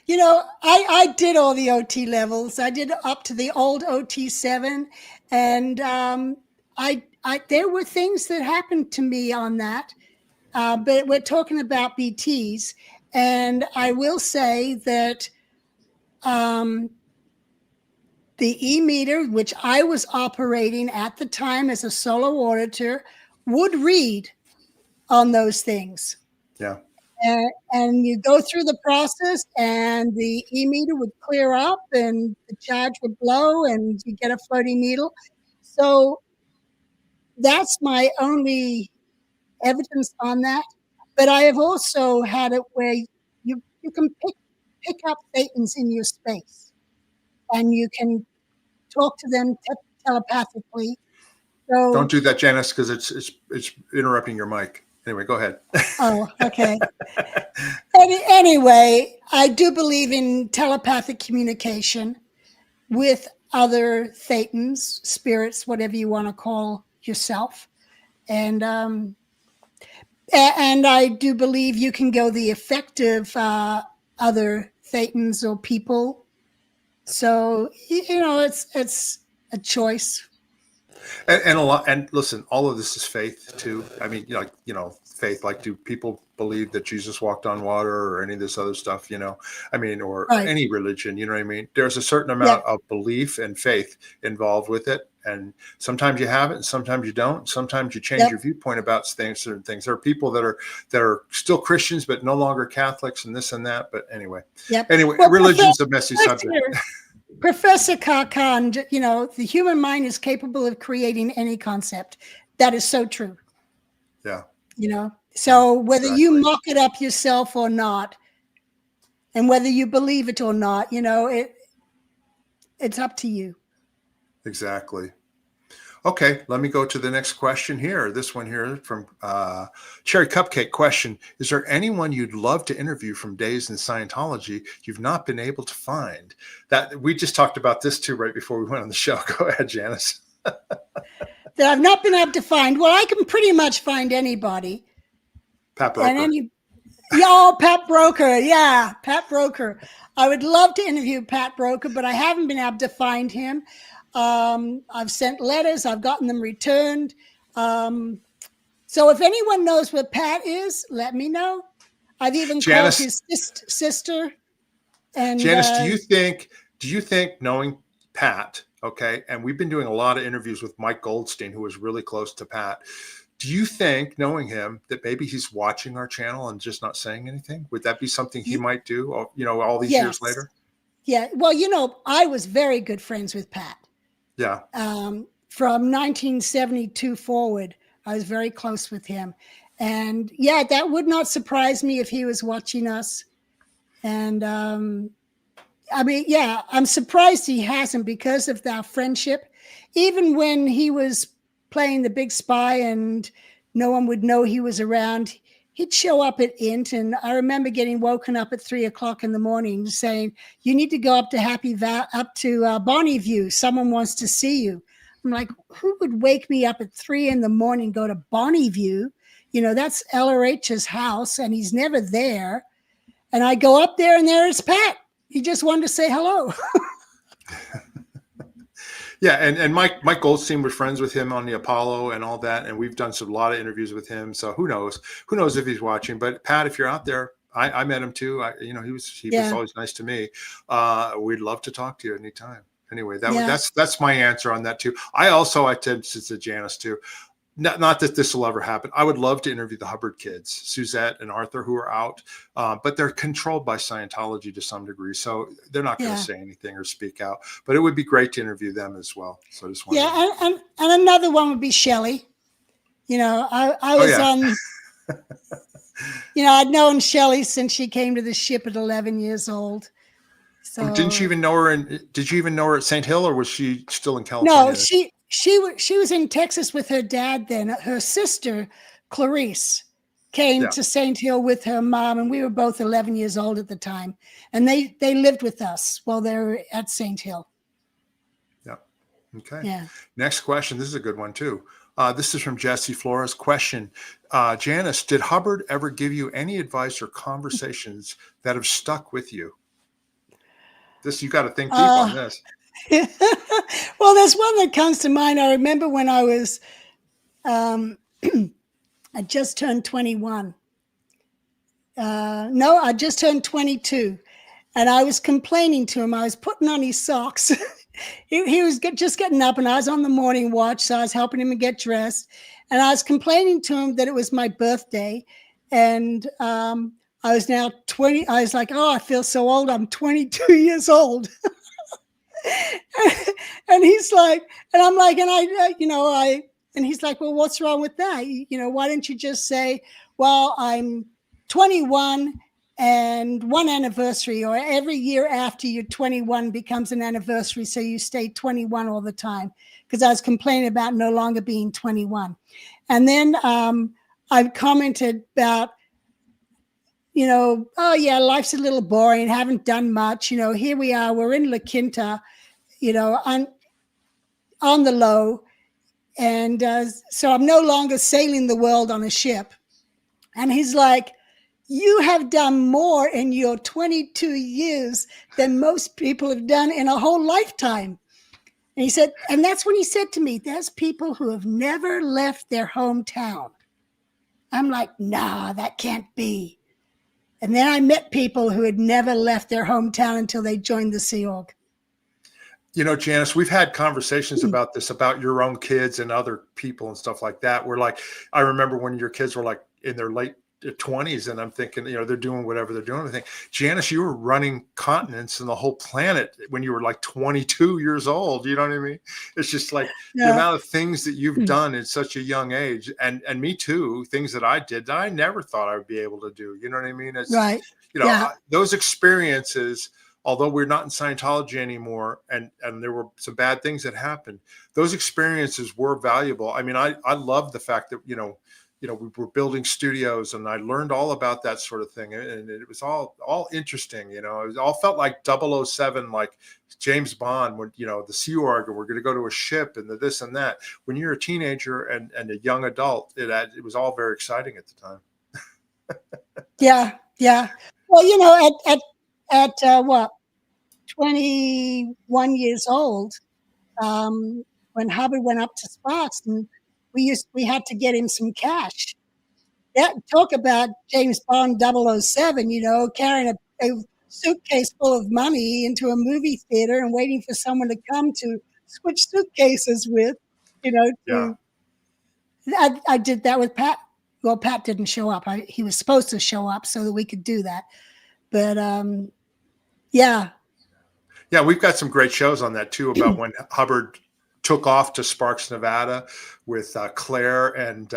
You know, I did all the OT levels. I did up to the old OT7, and there were things that happened to me on that. But we're talking about BTs, and I will say that the e-meter, which I was operating at the time as a solo auditor, would read on those things. Yeah. And you go through the process, and the e-meter would clear up, and the charge would blow, and you get a floating needle. So that's my only evidence on that. But I have also had it where you can pick up thetans in your space, and you can talk to them telepathically. So don't do that, Janis, because it's interrupting your mic. Anyway, go ahead. Oh, okay. Anyway, I do believe in telepathic communication with other thetans, spirits, whatever you want to call yourself. And I do believe you can go the effective other thetans or people. So, you know, it's a choice. And a lot, and listen, all of this is faith too. I mean, faith. Like, do people believe that Jesus walked on water or any of this other stuff? I mean, or any religion. You know what I mean? There's a certain amount of belief and faith involved with it, and sometimes you have it, and sometimes you don't. Sometimes you change your viewpoint about certain things. There are people that are still Christians but no longer Catholics, and this and that. But anyway, Well, religion's a messy subject. Professor Karkan, the human mind is capable of creating any concept. That is so true. Yeah. So whether you Exactly. mock it up yourself or not, and whether you believe it or not, it's up to you. Exactly. Okay, let me go to the next question here. This one here from Cherry Cupcake question. Is there anyone you'd love to interview from days in Scientology you've not been able to find? That we just talked about this too right before we went on the show. Go ahead, Janis. That I've not been able to find. Well, I can pretty much find anybody. Pat Broker. Pat Broker. Yeah, Pat Broker. I would love to interview Pat Broker, but I haven't been able to find him. I've sent letters. I've gotten them returned. So if anyone knows where Pat is, let me know. I've even called his sister. And Janis, do you think knowing Pat, okay, and we've been doing a lot of interviews with Mike Goldstein, who was really close to Pat. Do you think, knowing him, that maybe he's watching our channel and just not saying anything? Would that be something he might do, all these years later? Yeah. Well, I was very good friends with Pat. Yeah. From 1972 forward, I was very close with him. And yeah, that would not surprise me if he was watching us. And I'm surprised he hasn't because of our friendship. Even when he was playing the big spy and no one would know he was around, he'd show up at INT. And I remember getting woken up at 3:00 in the morning saying, you need to go up to Bonneview. Someone wants to see you. I'm like, who would wake me up at 3 a.m, go to Bonneview? That's LRH's house and he's never there. And I go up there and there's Pat. He just wanted to say hello. Yeah, and Mike Goldstein was friends with him on the Apollo and all that, and we've done a lot of interviews with him. So who knows? Who knows if he's watching? But Pat, if you're out there, I met him too. He was always nice to me. We'd love to talk to you anytime. Anyway, that's my answer on that too. I tend to say Janis too. Not that this will ever happen. I would love to interview the Hubbard kids, Suzette and Arthur, who are out, but they're controlled by Scientology to some degree. So they're not going to say anything or speak out, but it would be great to interview them as well. So I just want and another one would be Shelley. I was on, I'd known Shelley since she came to the ship at 11 years old. So did you even know her at St. Hill, or was she still in California? No, she was in Texas with her dad then. Her sister, Clarice, came to St. Hill with her mom, and we were both 11 years old at the time. And they lived with us while they were at St. Hill. Yeah. Okay. Yeah. Next question. This is a good one too. This is from Jesse Flores. Question. Janis, did Hubbard ever give you any advice or conversations that have stuck with you? You got to think deep on this. Well, there's one that comes to mind. I remember when I was, I just turned 21. No, I just turned 22. And I was complaining to him. I was putting on his socks. he was just getting up, and I was on the morning watch. So I was helping him get dressed. And I was complaining to him that it was my birthday. And I was now 20. I was like, oh, I feel so old. I'm 22 years old. And he's like, and I'm like, and he's like, well, what's wrong with that? Why don't you just say, well, I'm 21 and one anniversary, or every year after you're 21 becomes an anniversary. So you stay 21 all the time. Because I was complaining about no longer being 21. And then I commented about, oh yeah, life's a little boring, haven't done much. Here we are, we're in La Quinta, on the low. And so I'm no longer sailing the world on a ship. And he's like, you have done more in your 22 years than most people have done in a whole lifetime. And he said, and that's when he said to me, there's people who have never left their hometown. I'm like, nah, that can't be. And then I met people who had never left their hometown until they joined the Sea Org. Janis, we've had conversations about this, about your own kids and other people and stuff like that. We're like, I remember when your kids were like in their late 20s, and I'm thinking, they're doing whatever they're doing. I think, Janis, you were running continents and the whole planet when you were like 22 years old. You know what I mean? It's just like the Yeah. amount of things that you've done at such a young age, and me too, things that I did that I never thought I would be able to do. You know what I mean? It's, Right. Yeah. those experiences, although we're not in Scientology anymore, and there were some bad things that happened, those experiences were valuable. I mean, I love the fact that, we were building studios, and I learned all about that sort of thing. And it was all interesting. It all felt like 007, like James Bond, when, the Sea Org, and we're going to go to a ship and the this and that. When you're a teenager and a young adult, it was all very exciting at the time. Yeah. Yeah. Well, at what, 21 years old, when Hubbard went up to Sparks, and we had to get him some cash. That, talk about James Bond 007, carrying a suitcase full of money into a movie theater and waiting for someone to come to switch suitcases with, Yeah. I did that with Pat. Well, Pat didn't show up. He was supposed to show up so that we could do that. But yeah. Yeah, we've got some great shows on that too, about when Hubbard took off to Sparks, Nevada with Claire and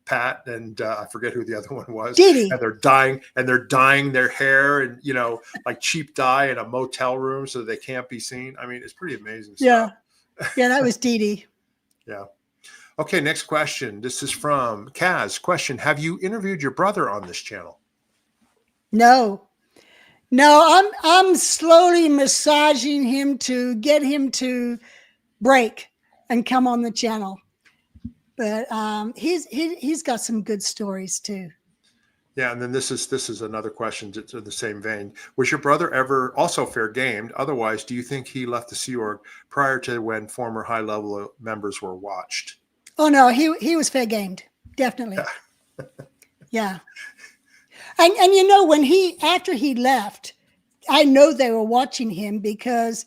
Pat, and I forget who the other one was. Dee. And they're dyeing their hair, and like cheap dye in a motel room so they can't be seen. I mean, it's pretty amazing stuff. Yeah, that was Dee. Yeah. Okay, next question. This is from Kaz. Question: have you interviewed your brother on this channel? No, I'm slowly massaging him to get him to break and come on the channel. But he's got some good stories too. Yeah, and then this is another question to the same vein. Was your brother ever also fair gamed? Otherwise, do you think he left the Sea Org prior to when former high level members were watched? Oh no, he was fair gamed, definitely. Yeah. And when after he left, I know they were watching him, because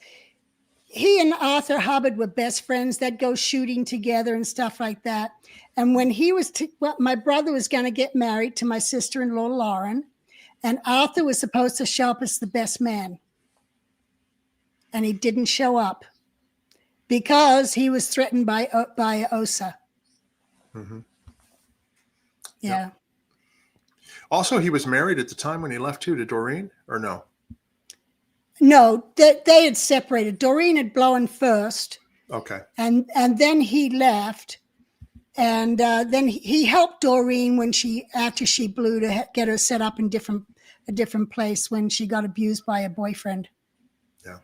he and Arthur Hubbard were best friends. They'd go shooting together and stuff like that. And when my brother was going to get married to my sister-in-law, Lauren, and Arthur was supposed to show up as the best man. And he didn't show up because he was threatened by OSA. Mm-hmm. Yeah. Yep. Also, he was married at the time when he left too, to Doreen, or no? No, they had separated. Doreen had blown first. Okay. And then he left. And then he helped Doreen after she blew, to get her set up in a different place when she got abused by a boyfriend. Yeah.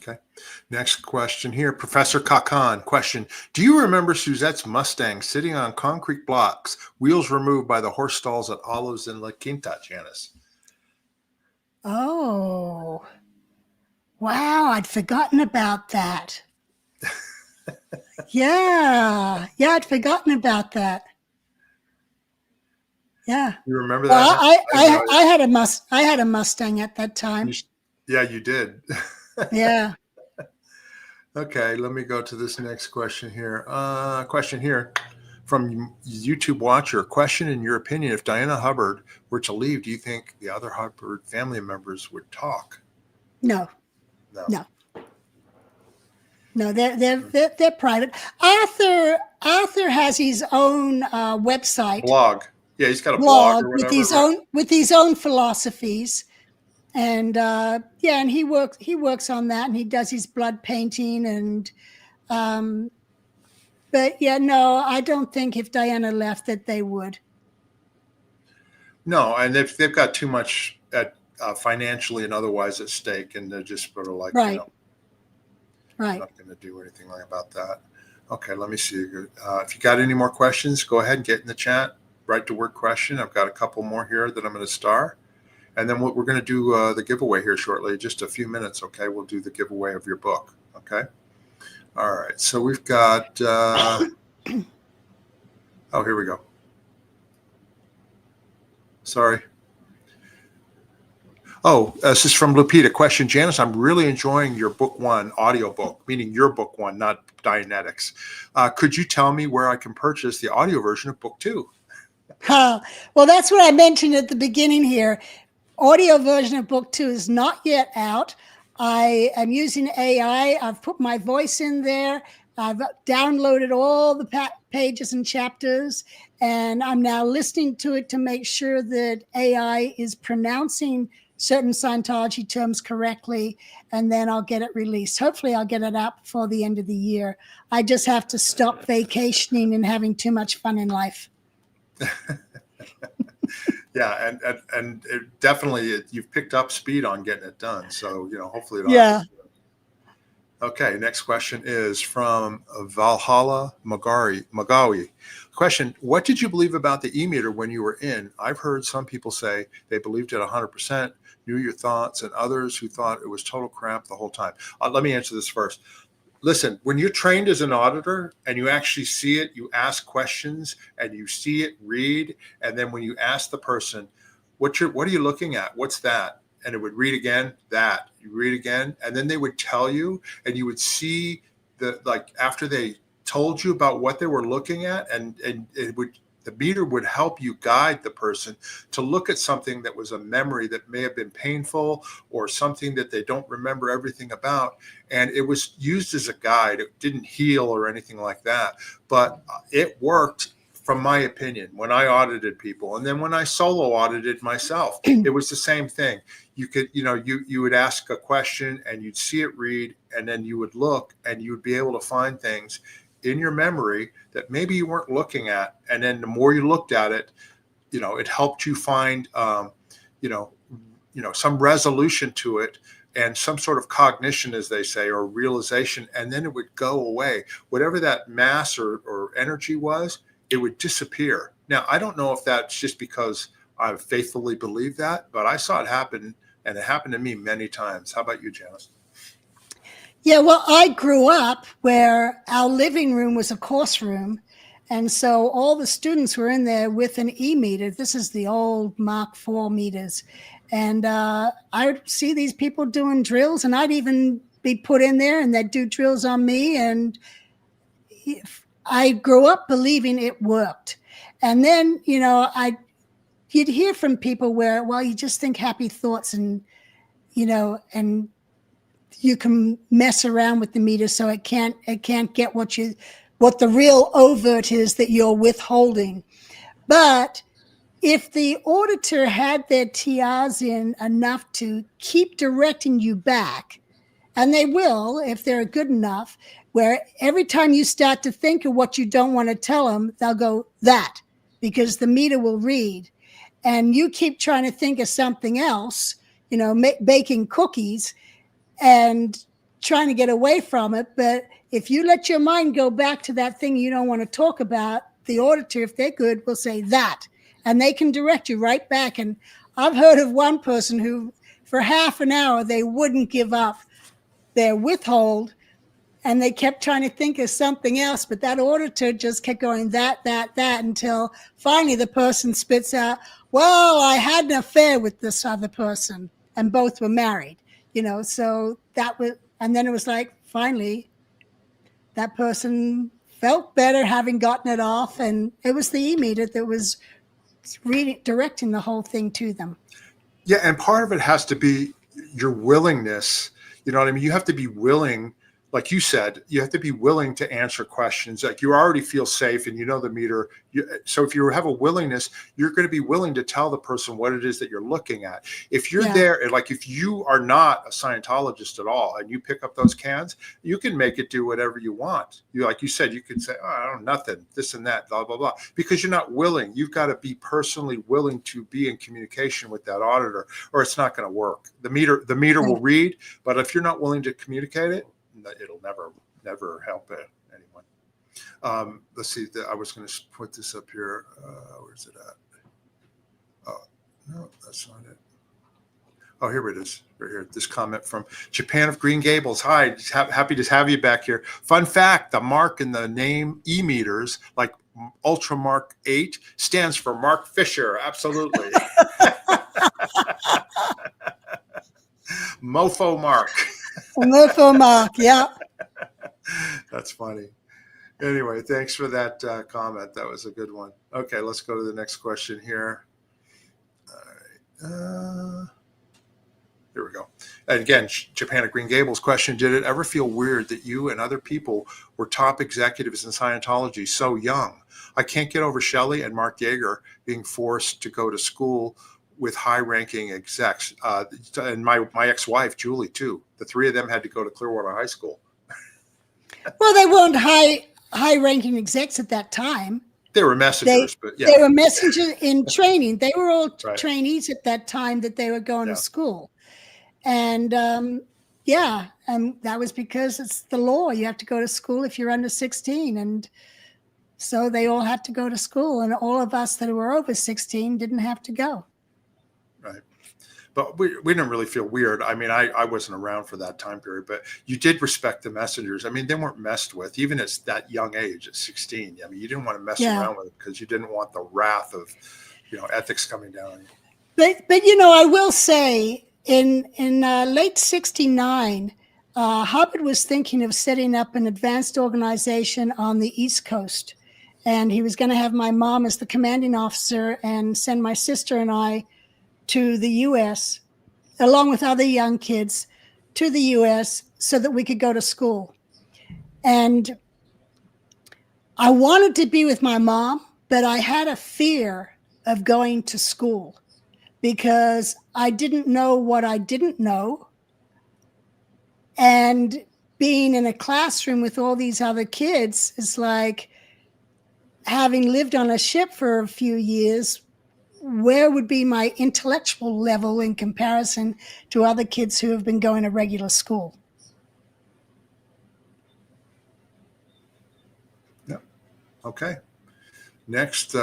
Okay. Next question here. Professor Kakan. Question: do you remember Suzette's Mustang sitting on concrete blocks, wheels removed by the horse stalls at Olives in La Quinta, Janis? Oh, wow. I'd forgotten about that. Yeah, I'd forgotten about that. Yeah. You remember that? Well, I had a Mustang at that time. Yeah, you did. Yeah. Okay, let me go to this next question here. Question here from YouTube watcher. Question: in your opinion, if Diana Hubbard were to leave, do you think the other Hubbard family members would talk? No. No, they're private. Arthur has his own website, blog. Yeah, he's got a blog or whatever, with his own philosophies, and and he works on that, and he does his blood painting, and but yeah, no, I don't think if Diana left that they would. No, and they've got too much financially and otherwise at stake, and they're just sort of like, right. Right. Not going to do anything about that. Okay, let me see. If you got any more questions, go ahead and get in the chat. Write the word question. I've got a couple more here that I'm going to star. And then we're going to do the giveaway here shortly, just a few minutes, okay? We'll do the giveaway of your book, okay? All right, so we've got, oh, here we go. Sorry. Oh, this is from Lupita. Question: Janis, I'm really enjoying your book one audiobook, meaning your book one, not Dianetics. Could you tell me where I can purchase the audio version of book two? Well, that's what I mentioned at the beginning here. Audio version of book 2 is not yet out. I am using AI. I've put my voice in there. I've downloaded all the pages and chapters, and I'm now listening to it to make sure that AI is pronouncing certain Scientology terms correctly, and then I'll get it released. Hopefully, I'll get it out before the end of the year. I just have to stop vacationing and having too much fun in life. Yeah, and it definitely you've picked up speed on getting it done. So hopefully it'll Yeah. Okay, next question is from Valhalla Magawi. Question: what did you believe about the e-meter when you were in? I've heard some people say they believed it 100%, knew your thoughts, and others who thought it was total crap the whole time. Let me answer this first. Listen, when you're trained as an auditor and you actually see it, you ask questions and you see it read, and then when you ask the person, what are you looking at? What's that? And it would read again, that you read again, and then they would tell you, and you would see after they told you about what they were looking at, and the meter would help you guide the person to look at something that was a memory that may have been painful or something that they don't remember everything about. And it was used as a guide. It didn't heal or anything like that, but it worked. From my opinion, when I audited people, and then when I solo audited myself, it was the same thing. You could, you would ask a question and you'd see it read, and then you would look and you would be able to find things in your memory that maybe you weren't looking at. And then the more you looked at it, it helped you find, some resolution to it and some sort of cognition, as they say, or realization, and then it would go away. Whatever that mass or energy was, it would disappear. Now, I don't know if that's just because I faithfully believe that, but I saw it happen, and it happened to me many times. How about you, Janis? Yeah, well, I grew up where our living room was a course room. And so all the students were in there with an e-meter. This is the old Mark IV meters. And I would see these people doing drills, and I'd even be put in there and they'd do drills on me. And I grew up believing it worked. And then, you'd hear from people where, well, you just think happy thoughts and you can mess around with the meter so it can't get what the real overt is that you're withholding. But if the auditor had their TRs in enough to keep directing you back, and they will if they're good enough, where every time you start to think of what you don't want to tell them, they'll go, that, because the meter will read. And you keep trying to think of something else, baking cookies and trying to get away from it. But if you let your mind go back to that thing you don't want to talk about, the auditor, if they're good, will say that. And they can direct you right back. And I've heard of one person who, for half an hour, they wouldn't give up their withhold, and they kept trying to think of something else, but that auditor just kept going that, until finally the person spits out, well, I had an affair with this other person, and both were married, so that was, and then it was like, finally, that person felt better having gotten it off, and it was the e-meter that was really directing the whole thing to them. Yeah, and part of it has to be your willingness. You know what I mean? You have to be willing, like you said, you have to be willing to answer questions. Like you already feel safe and the meter. So if you have a willingness, you're going to be willing to tell the person what it is that you're looking at. If you're there, like if you are not a Scientologist at all and you pick up those cans, you can make it do whatever you want. Like you said, you can say, oh, I don't know, nothing, this and that, blah, blah, blah, because you're not willing. You've got to be personally willing to be in communication with that auditor, or it's not going to work. The meter will read, but if you're not willing to communicate it, it'll never help anyone. Let's see. I was going to put this up here. Where's it at? Oh, no, that's not it. Oh, here it is. Right here. This comment from Japan of Green Gables. Hi, happy to have you back here. Fun fact: the mark in the name e-meters, like Ultra Mark 8, stands for Mark Fisher. Absolutely. Mofo Mark. Mofo Mark, yeah. That's funny. Anyway, thanks for that comment. That was a good one. Okay, let's go to the next question here. All right. Here we go. And again, Japan at Green Gables question, did it ever feel weird that you and other people were top executives in Scientology so young? I can't get over Shelley and Mark Yeager being forced to go to school with high-ranking execs. And my ex-wife, Julie, too. The three of them had to go to Clearwater High School. Well, they weren't high-ranking execs at that time. They were messengers, but yeah. They were messengers in training. They were all Right. trainees at that time that they were going to school. And and that was because it's the law. You have to go to school if you're under 16. And so they all had to go to school. And all of us that were over 16 didn't have to go. Right. But we didn't really feel weird. I mean, I wasn't around for that time period, but you did respect the messengers. I mean, they weren't messed with, even at that young age, at 16. I mean, you didn't want to mess around with it because you didn't want the wrath of, ethics coming down on you. But I will say, in late 69, Hubbard was thinking of setting up an advanced organization on the East Coast. And he was going to have my mom as the commanding officer and send my sister and I to the U.S., along with other young kids, to the U.S. so that we could go to school. And I wanted to be with my mom, but I had a fear of going to school because I didn't know what I didn't know. And being in a classroom with all these other kids is like having lived on a ship for a few years. Where would be my intellectual level in comparison to other kids who have been going to regular school? Yep. Okay. Next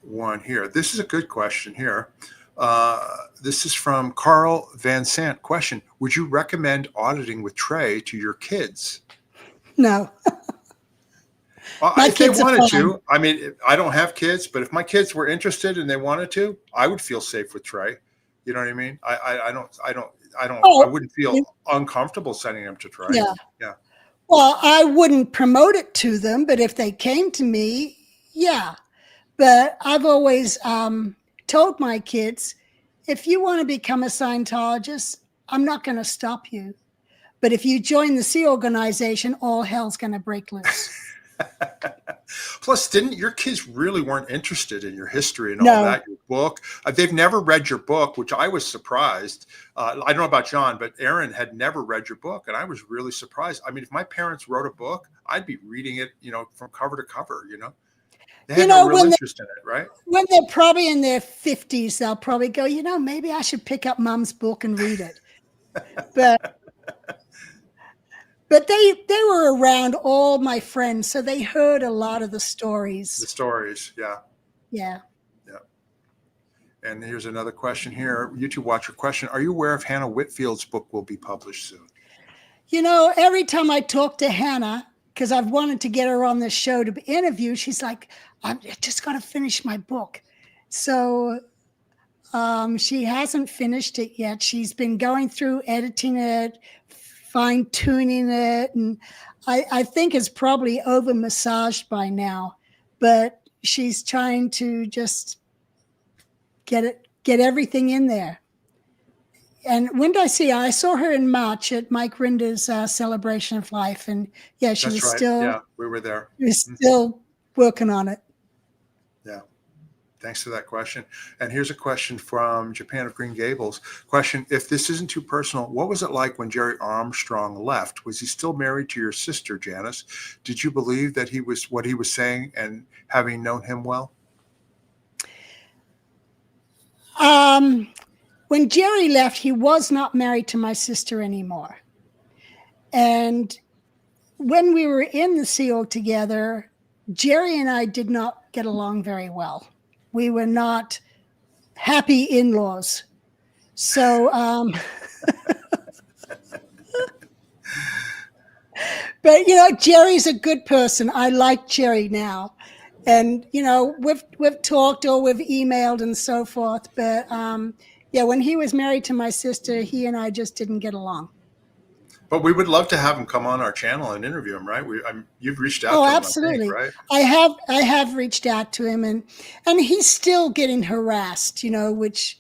one here. This is a good question here. This is from Carl Van Sant. Question: would you recommend auditing with Trey to your kids? No. If they wanted to, I mean, I don't have kids, but if my kids were interested and they wanted to, I would feel safe with Trey. You know what I mean? I wouldn't feel uncomfortable sending them to Trey. Yeah. Well, I wouldn't promote it to them, but if they came to me, yeah. But I've always told my kids, if you want to become a Scientologist, I'm not going to stop you. But if you join the Sea organization, all hell's going to break loose. Plus, your kids really weren't interested in your history and all that, your book? They've never read your book, which I was surprised. I don't know about John, but Aaron had never read your book, and I was really surprised. I mean, if my parents wrote a book, I'd be reading it, from cover to cover, They had no real interest in it, right? When they're probably in their 50s, they'll probably go, maybe I should pick up Mom's book and read it. But they were around all my friends, so they heard a lot of the stories. The stories, yeah. Yeah. Yeah. And here's another question here. YouTube watcher question. Are you aware if Hannah Whitfield's book will be published soon? Every time I talk to Hannah, because I've wanted to get her on this show to be interviewed, she's like, I'm just going to finish my book. So she hasn't finished it yet. She's been going through editing it, fine-tuning it, and I think it's probably over-massaged by now, but she's trying to just get everything in there. And when did I see her? I saw her in March at Mike Rinder's Celebration of Life, and she was right. still. Yeah, we were there. We're still working on it. Yeah. Thanks for that question. And here's a question from Japan of Green Gables. Question: if this isn't too personal, what was it like when Jerry Armstrong left? Was he still married to your sister, Janis? Did you believe that he was what he was saying, and having known him well? When Jerry left, he was not married to my sister anymore. And when we were in the Sea Org together, Jerry and I did not get along very well. We were not happy in-laws. So, but Jerry's a good person. I like Jerry now. And, we've talked or we've emailed and so forth. But, when he was married to my sister, he and I just didn't get along. But we would love to have him come on our channel and interview him, right? You've reached out Oh, to him, I think, absolutely. right? I have reached out to him, and he's still getting harassed, which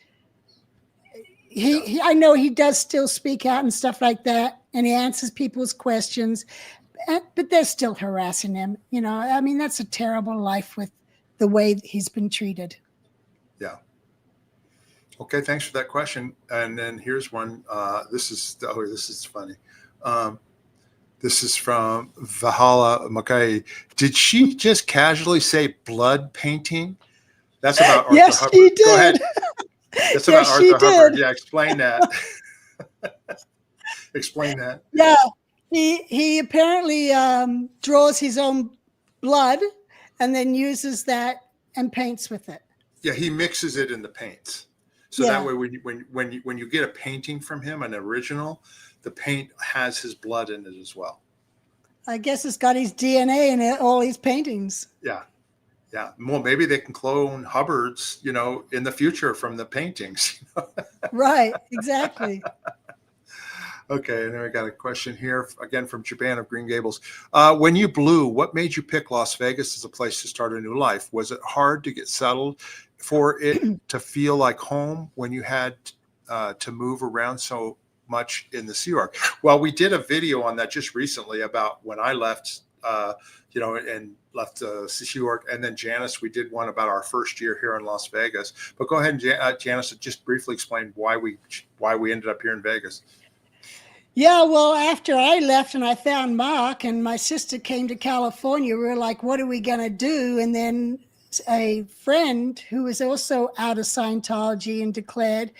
I know he does still speak out and stuff like that, and he answers people's questions, but they're still harassing him. I mean, that's a terrible life with the way he's been treated. Yeah. Okay, thanks for that question. And then here's one. This is funny. This is from Vahala Makai. Did she just casually say blood painting? That's about Arthur Yes, Hubbard. she did. Go ahead. That's Yes, about she Arthur Hubbard. did. Yeah, explain that. Explain that. Yeah, he apparently draws his own blood and then uses that and paints with it. Yeah, he mixes it in the paints. So Yeah. that way, when you get a painting from him, an original, the paint has his blood in it as well. I guess it's got his DNA in it, all his paintings. Yeah. Yeah. Well, maybe they can clone Hubbards, in the future from the paintings. Right. Exactly. Okay. And then we got a question here again from Japan of Green Gables. When you blew, what made you pick Las Vegas as a place to start a new life? Was it hard to get settled, for it to feel like home when you had to move around so much in the Sea Org? Well, we did a video on that just recently about when I left, and left the Sea Org, and then Janis, we did one about our first year here in Las Vegas. But go ahead and Janis, just briefly explain why we ended up here in Vegas. Yeah, well, after I left and I found Mark and my sister came to California, we were like, what are we going to do? And then a friend who was also out of Scientology and declared,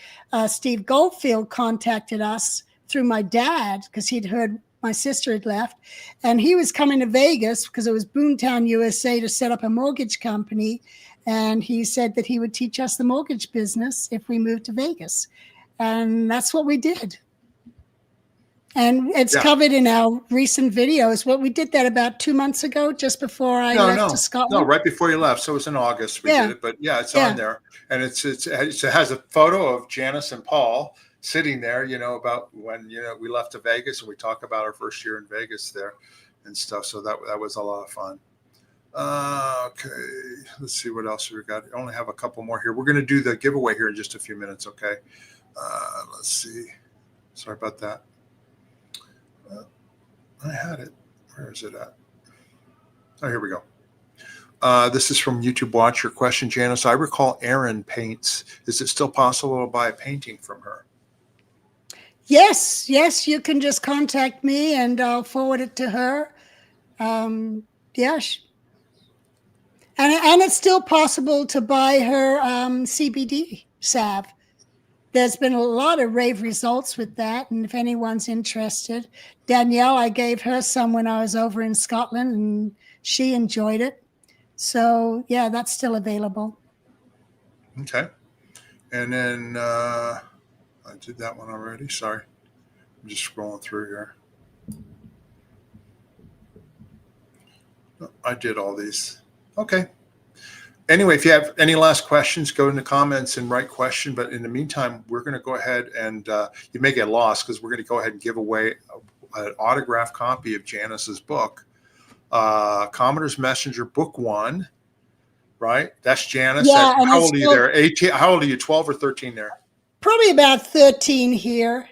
Steve Goldfield, contacted us through my dad because he'd heard my sister had left. And he was coming to Vegas because it was Boomtown, USA, to set up a mortgage company. And he said that he would teach us the mortgage business if we moved to Vegas. And that's what we did. And it's covered in our recent videos. Well, we did that about 2 months ago, just before I left to Scotland. No, right before you left. So it was in August we did it. But yeah, it's on there. And it has a photo of Janis and Paul sitting there, about when, we left to Vegas, and we talk about our first year in Vegas there and stuff. So that was a lot of fun. Okay, let's see what else we got. I only have a couple more here. We're going to do the giveaway here in just a few minutes. Okay. Let's see. Sorry about that. I had it. Where is it at? Oh, here we go. This is from YouTube Watcher. Question, Janis. I recall Erin paints. Is it still possible to buy a painting from her? Yes. You can just contact me and I'll forward it to her. Yes. And it's still possible to buy her CBD salve. There's been a lot of rave results with that. And if anyone's interested, Danielle, I gave her some when I was over in Scotland and she enjoyed it. So, yeah, that's still available. Okay. And then I did that one already. Sorry. I'm just scrolling through here. I did all these. Okay. Anyway, if you have any last questions, go in the comments and write question. But in the meantime, we're going to go ahead and you may get lost because we're going to go ahead and give away an autographed copy of Janis's book, Commoner's Messenger, Book 1. Right? That's Janis. Yeah, how old are you there? 18? How old are you? 12 or 13 there? Probably about 13 here.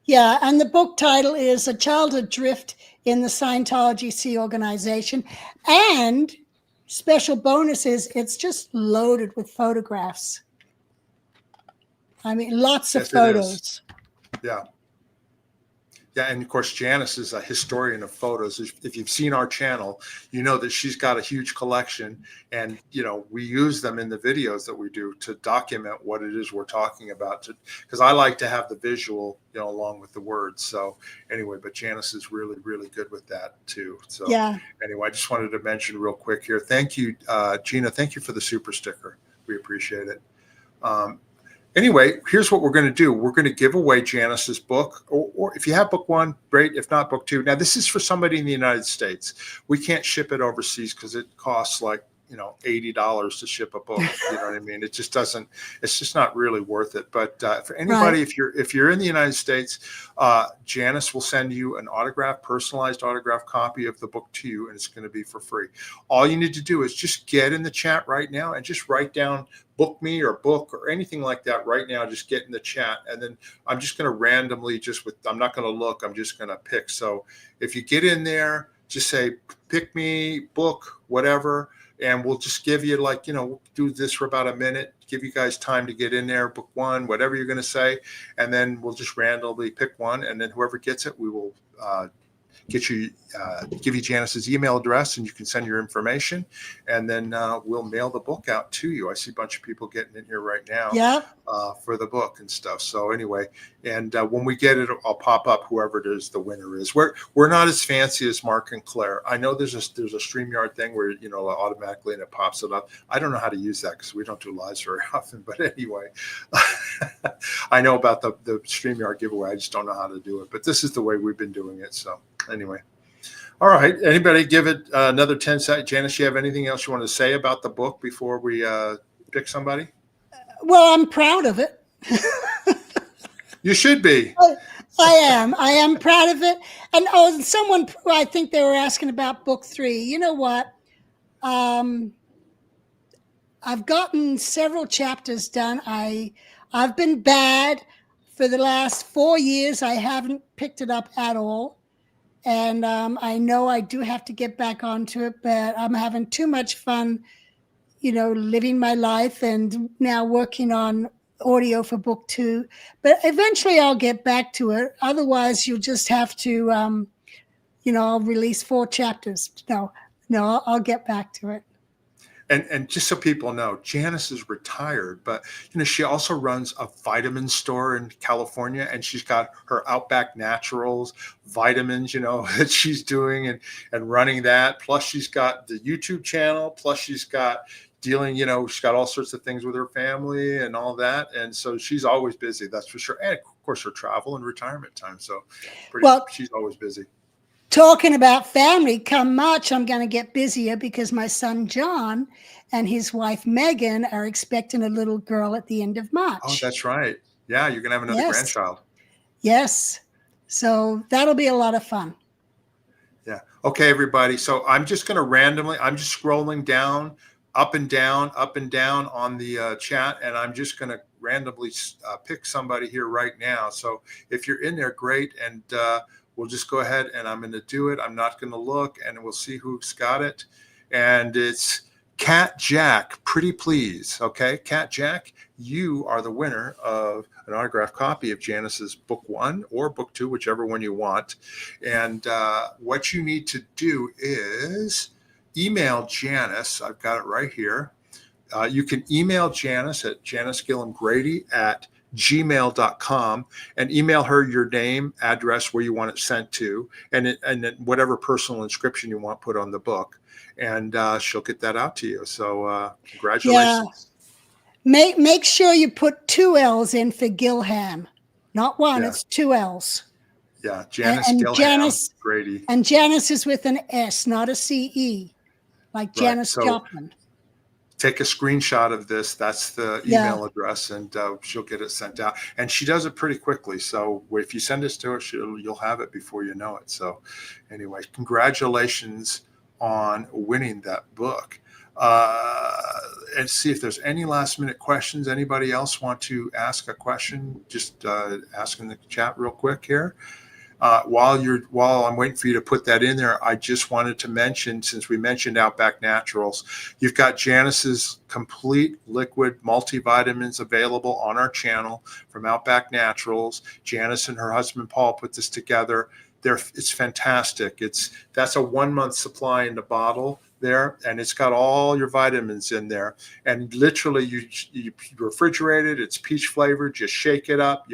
Yeah, and the book title is A Child Adrift in the Scientology Sea Organization. And special bonus is it's just loaded with photographs. I mean, lots of photos. Yeah. Yeah, and of course, Janis is a historian of photos. If you've seen our channel, you know that she's got a huge collection, and we use them in the videos that we do to document what it is we're talking about. Because I like to have the visual, along with the words. So anyway, but Janis is really, really good with that too. So yeah. Anyway, I just wanted to mention real quick here. Thank you, Gina. Thank you for the super sticker. We appreciate it. Anyway, here's what we're going to do. We're going to give away Janis's book, or if you have book 1, great. If not, book 2. Now, this is for somebody in the United States. We can't ship it overseas because it costs like, $80 to ship a book. You know what I mean? It just doesn't, it's just not really worth it. But for anybody, Right. if you're in the United States, Janis will send you an personalized autographed copy of the book to you, and it's going to be for free. All you need to do is just get in the chat right now and just write down book me or book or anything like that right now. Just get in the chat, and then I'm just going to randomly I'm not going to look, I'm just going to pick. So if you get in there, just say pick me, book, whatever, and we'll just give you we'll do this for about a minute, give you guys time to get in there, book one, whatever you're going to say, and then we'll just randomly pick one, and then whoever gets it, we will give you Janis's email address, and you can send your information, and then we'll mail the book out to you. I see a bunch of people getting in here right now. Yeah. For the book and stuff. So anyway, and when we get it, I'll pop up whoever it is the winner is. We're not as fancy as Mark and Claire. I know there's a StreamYard thing where automatically and it pops it up. I don't know how to use that because we don't do lives very often. But anyway, I know about the StreamYard giveaway. I just don't know how to do it. But this is the way we've been doing it. So anyway. All right. Anybody give it another 10 seconds? Janice, you have anything else you want to say about the book before we pick somebody? Well, I'm proud of it. You should be. I am proud of it. And someone, I think they were asking about book 3. You know what? I've gotten several chapters done. I've been bad for the last 4 years. I haven't picked it up at all. And I know I do have to get back onto it, but I'm having too much fun, living my life and now working on audio for book 2. But eventually I'll get back to it. Otherwise, you'll just have to, I'll release 4 chapters. No, I'll get back to it. And just so people know, Janis is retired, but she also runs a vitamin store in California, and she's got her Outback Naturals vitamins, that she's doing and running that. Plus she's got the YouTube channel. Plus she's got she's got all sorts of things with her family and all that. And so she's always busy, that's for sure. And of course her travel and retirement time. So she's always busy. Talking about family, come March, I'm going to get busier because my son John and his wife Megan are expecting a little girl at the end of March. Oh, that's right. Yeah, you're going to have another grandchild. Yes. So that'll be a lot of fun. Yeah. Okay, everybody. So I'm just going to I'm just scrolling down, up and down on the chat, and I'm just going to randomly pick somebody here right now. So if you're in there, great. And we'll just go ahead and I'm going to do it. I'm not going to look, and we'll see who's got it. And it's Cat Jack, pretty please. Okay, Cat Jack, you are the winner of an autographed copy of Janis's book 1 or book 2, whichever one you want. And what you need to do is email Janis. I've got it right here. You can email Janis at janisgilhamgrady@gmail.com and email her your name, address, where you want it sent to, and then whatever personal inscription you want put on the book, and she'll get that out to you. So congratulations. Yeah. Make sure you put 2 L's in for Gillham, not 1. Yeah. It's 2 L's. Yeah, Janis Gillham Grady. And Janis is with an S, not a CE, like Janis Joplin. Take a screenshot of this. That's the email address, and she'll get it sent out. And she does it pretty quickly. So if you send this to her, you'll have it before you know it. So anyway, congratulations on winning that book. And see if there's any last minute questions. Anybody else want to ask a question? Just ask in the chat real quick here. While I'm waiting for you to put that in there, I just wanted to mention, since we mentioned Outback Naturals, you've got Janis's complete liquid multivitamins available on our channel from Outback Naturals. Janis and her husband Paul put this together. It's fantastic. That's a 1 month supply in the bottle there, and it's got all your vitamins in there, and literally you refrigerate it. It's peach flavored. Just shake it up.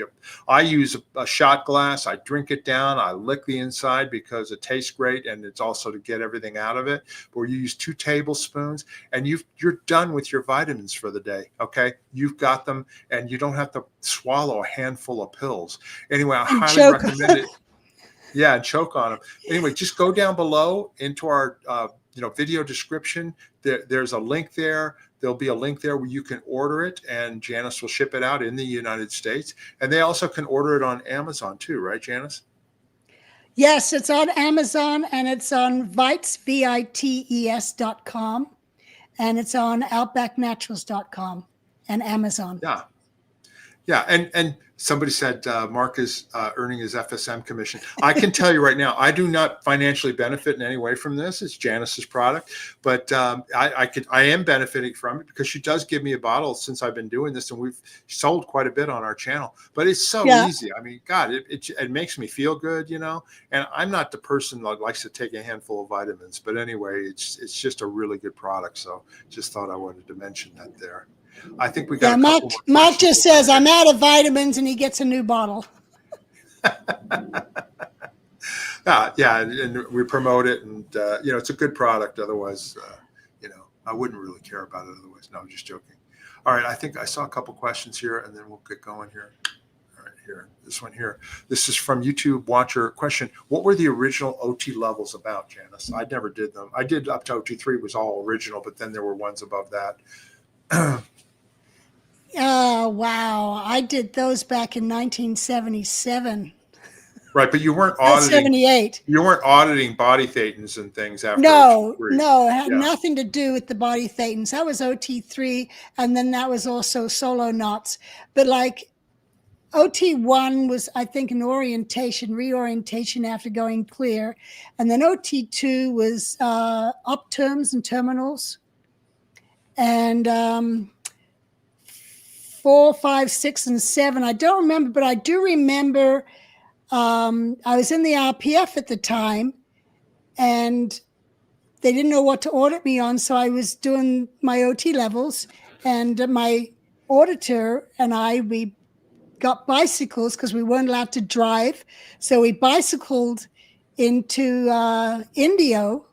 I use a shot glass. I drink it down. I lick the inside because it tastes great, and it's also to get everything out of it. But you use 2 tablespoons, and you're done with your vitamins for the day. Okay, you've got them, and you don't have to swallow a handful of pills. Anyway, I highly recommend it. Yeah, and choke on them. Anyway, just go down below into our video description. There's a link there. There'll be a link there where you can order it, and Janis will ship it out in the United States. And they also can order it on Amazon too, right, Janis? Yes, it's on Amazon, and it's on Vites, VITES.com, and it's on outbacknaturals.com and Amazon. Yeah. Yeah, and somebody said Mark is earning his FSM commission. I can tell you right now, I do not financially benefit in any way from this. It's Janis's product, but I am benefiting from it because she does give me a bottle since I've been doing this, and we've sold quite a bit on our channel. But it's so easy. I mean, God, it makes me feel good, and I'm not the person that likes to take a handful of vitamins. But anyway, it's just a really good product. So just thought I wanted to mention that there. I think we got. Yeah, Mark just says I'm out of vitamins, and he gets a new bottle. Yeah, and we promote it, and it's a good product. Otherwise, I wouldn't really care about it otherwise. No, I'm just joking. All right, I think I saw a couple questions here, and then we'll get going here. All right, here, this one here. This is from YouTube watcher. Question: what were the original OT levels about, Janis? I never did them. I did up to OT3 was all original, but then there were ones above that. Oh, wow. I did those back in 1977. Right, but you weren't auditing. 78. You weren't auditing body thetans and things after. No, it had nothing to do with the body thetans. That was OT3, and then that was also solo knots. But like OT1 was, I think, an reorientation after going clear, and then OT2 was up terms and terminals, and 4, 5, 6, and 7. I don't remember, but I do remember I was in the RPF at the time, and they didn't know what to audit me on, so I was doing my OT levels, and my auditor and we got bicycles because we weren't allowed to drive, so we bicycled into Indio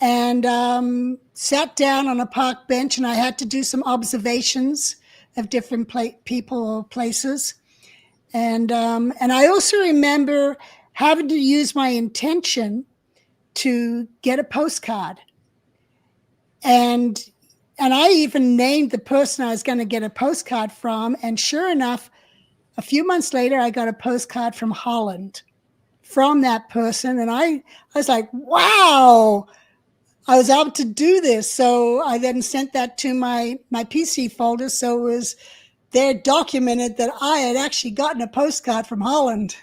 and sat down on a park bench, and I had to do some observations of different people or places. And I also remember having to use my intention to get a postcard. And I even named the person I was going to get a postcard from. And sure enough, a few months later, I got a postcard from Holland from that person. And I was like, wow, I was able to do this. So I then sent that to my PC folder. So it was there documented that I had actually gotten a postcard from Holland.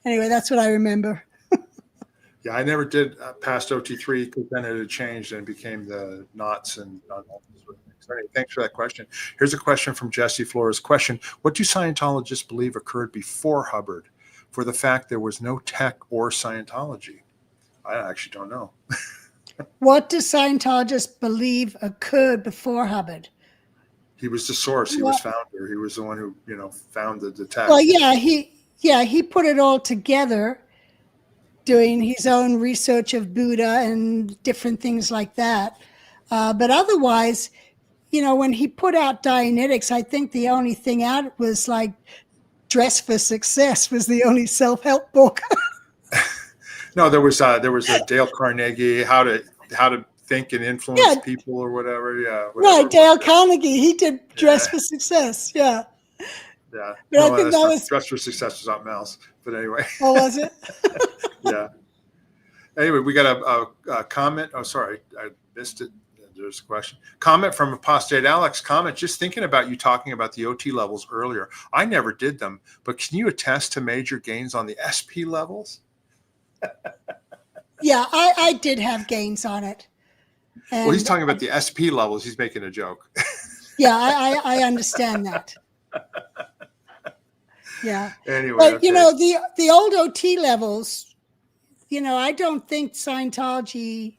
Anyway, that's what I remember. Yeah, I never did past OT3 because then it had changed and became the knots and all sort of things. All right, thanks for that question. Here's a question from Jesse Flores. Question: what do Scientologists believe occurred before Hubbard for the fact there was no tech or Scientology? I actually don't know. What do Scientologists believe occurred before Hubbard? He was the source. He was founder. He was the one who, founded the tech. Well, he put it all together, doing his own research of Buddha and different things like that. But otherwise, when he put out Dianetics, I think the only thing out was like Dress for Success was the only self-help book. No, there was a Dale Carnegie, how to think and influence people or whatever. Yeah. Right. Dale Carnegie, he did Dress for Success. Yeah. Yeah. But I think that was Dress for Success was something else. But anyway. Oh, was it? Yeah. Anyway, we got a comment. Oh, sorry. I missed it. There's a question. Comment from Apostate Alex. Comment: just thinking about you talking about the OT levels earlier. I never did them, but can you attest to major gains on the SP levels? Yeah, I did have gains on it. And, well, he's talking about the SP levels. He's making a joke. Yeah, I understand that. Yeah. Anyway, but okay. The old OT levels, I don't think Scientology,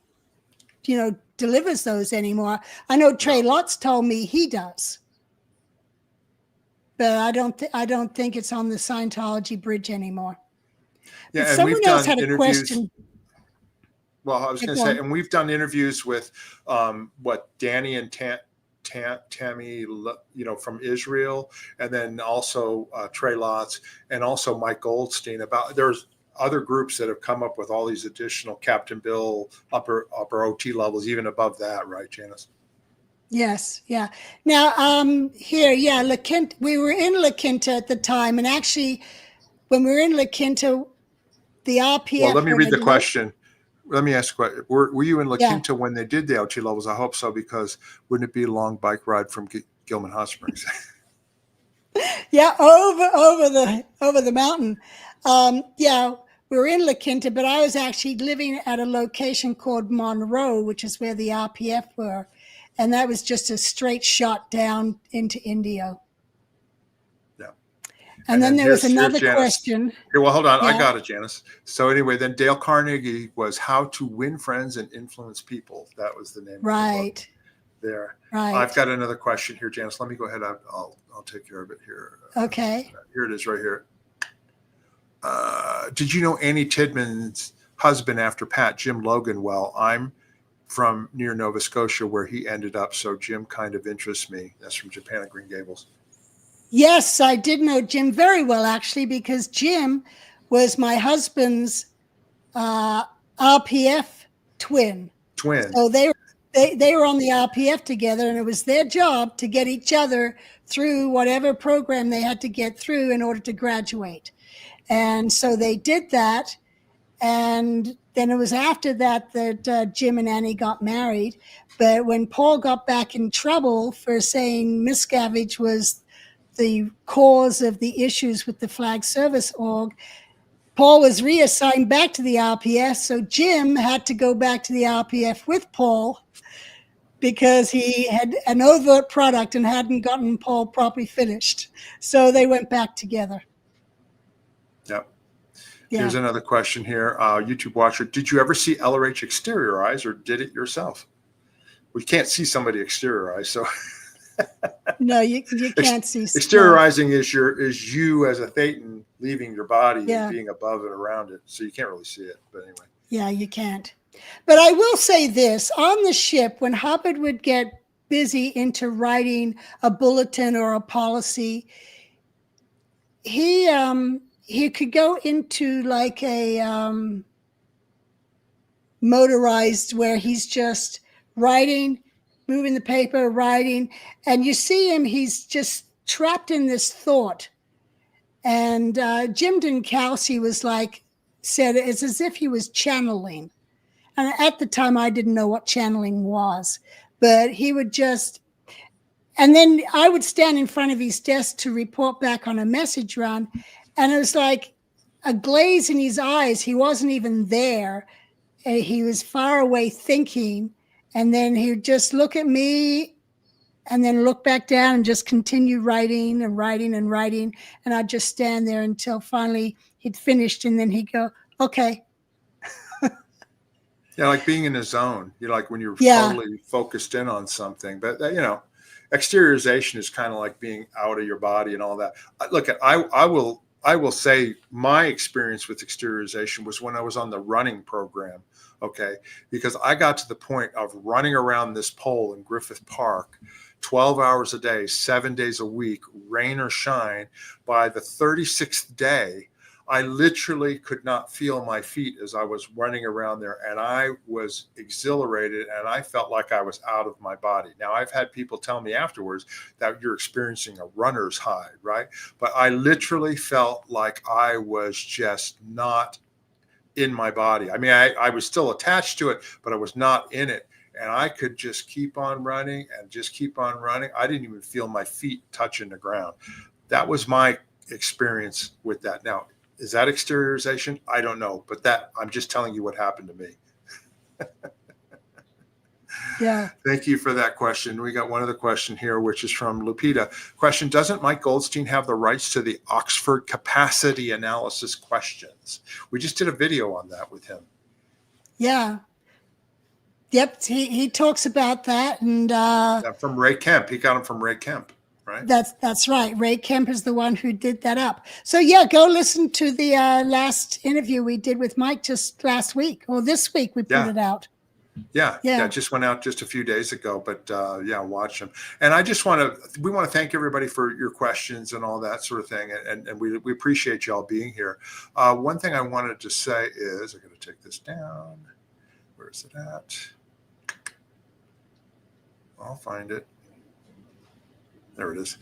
delivers those anymore. I know Trey Lotz told me he does, but I don't think it's on the Scientology bridge anymore. Yeah, but and someone we've else done had a interviews. question. Well, I was going to say, and we've done interviews with Danny and Tammy, from Israel, and then also Trey Lotz, and also Mike Goldstein. other groups that have come up with all these additional Captain Bill upper OT levels, even above that, right, Janis? Yes, yeah. Now, here, yeah, La Quinta, we were in La Quinta at the time, and actually, when we were in La Quinta, the Well, let RPF me were in read the a low, question. Let me ask you, were you in La yeah, Quinta when they did the OT levels? I hope so, because wouldn't it be a long bike ride from Gillman Hot Springs? yeah, over the mountain. Yeah, we were in La Quinta, but I was actually living at a location called Monroe, which is where the RPF were, and that was just a straight shot down into Indio. Yeah. And And then then there was here's another Janis. question. Here, well, hold on. I Yeah, got it, Janis. So anyway, then Dale Carnegie was How to Win Friends and Influence People. That was the name of the book right, there. I've right. got another question here, Janis. Let me go ahead. I'll take care of it here. Okay. Here it is right here. Did you know Annie Tidman's husband after Pat, Jim Logan? Well, I'm from near Nova Scotia where he ended up. So Jim kind of interests me. That's from Japan at Green Gables. Yes, I did know Jim very well, actually, because Jim was my husband's RPF twin. Twin. So they were on the RPF together, and it was their job to get each other through whatever program they had to get through in order to graduate. And so they did that. And then it was after that that Jim and Annie got married. But when Paul got back in trouble for saying Miscavige was the cause of the issues with the Flag Service Org, Paul was reassigned back to the RPF. So Jim had to go back to the RPF with Paul because he had an overt product and hadn't gotten Paul properly finished. So they went back together. Yep. Yeah. Here's another question here. YouTube watcher, did you ever see LRH exteriorize or did it yourself? We can't see somebody exteriorize, so No, you can't see. exteriorizing is you as a Thetan leaving your body Yeah. and being above and around it, so you can't really see it. But anyway, Yeah, you can't. But I will say this, on the ship, when Hubbard would get busy into writing a bulletin or a policy, he could go into like a motorized where he's just writing, moving the paper, writing, and you see him, he's just trapped in this thought. And Jim Dinkowski was like, said it's as if he was channeling. And at the time, I didn't know what channeling was, but he would just, and then I would stand in front of his desk to report back on a message run. And it was like a glaze in his eyes. He wasn't even there. He was far away thinking. And then he would just look at me and then look back down and just continue writing and writing and writing. And I'd just stand there until finally he'd finished. And then he'd go, okay. yeah, like being in a zone. You're like when you're Yeah. totally focused in on something. But exteriorization is kind of like being out of your body and all that. Look, I will say my experience with exteriorization was when I was on the running program. Okay, because I got to the point of running around this pole in Griffith Park 12 hours a day, 7 days a week, rain or shine. By the 36th day, I literally could not feel my feet as I was running around there, and I was exhilarated and I felt like I was out of my body. Now, I've had people tell me afterwards that you're experiencing a runner's high, right? But I literally felt like I was just not in my body. I mean, I was still attached to it, but I was not in it. And I could just keep on running and just keep on running. I didn't even feel my feet touching the ground. That was my experience with that. Now, is that exteriorization? I don't know, but that I'm just telling you what happened to me. Yeah. Thank you for that question. We got one other question here, which is from Lupita. Question, doesn't Mike Goldstein have the rights to the Oxford capacity analysis questions? We just did a video on that with him. Yeah. Yep. He talks about that. And from Ray Kemp. He got them from Ray Kemp, right? That's right. Ray Kemp is the one who did that up. So yeah, go listen to the last interview we did with Mike just last week or this week. We put it out. Yeah, Yeah. it just went out just a few days ago, but yeah, watch them. And we want to thank everybody for your questions and all that sort of thing. And we appreciate y'all being here. One thing I wanted to say is, I got to take this down. Where is it at? I'll find it. There it is.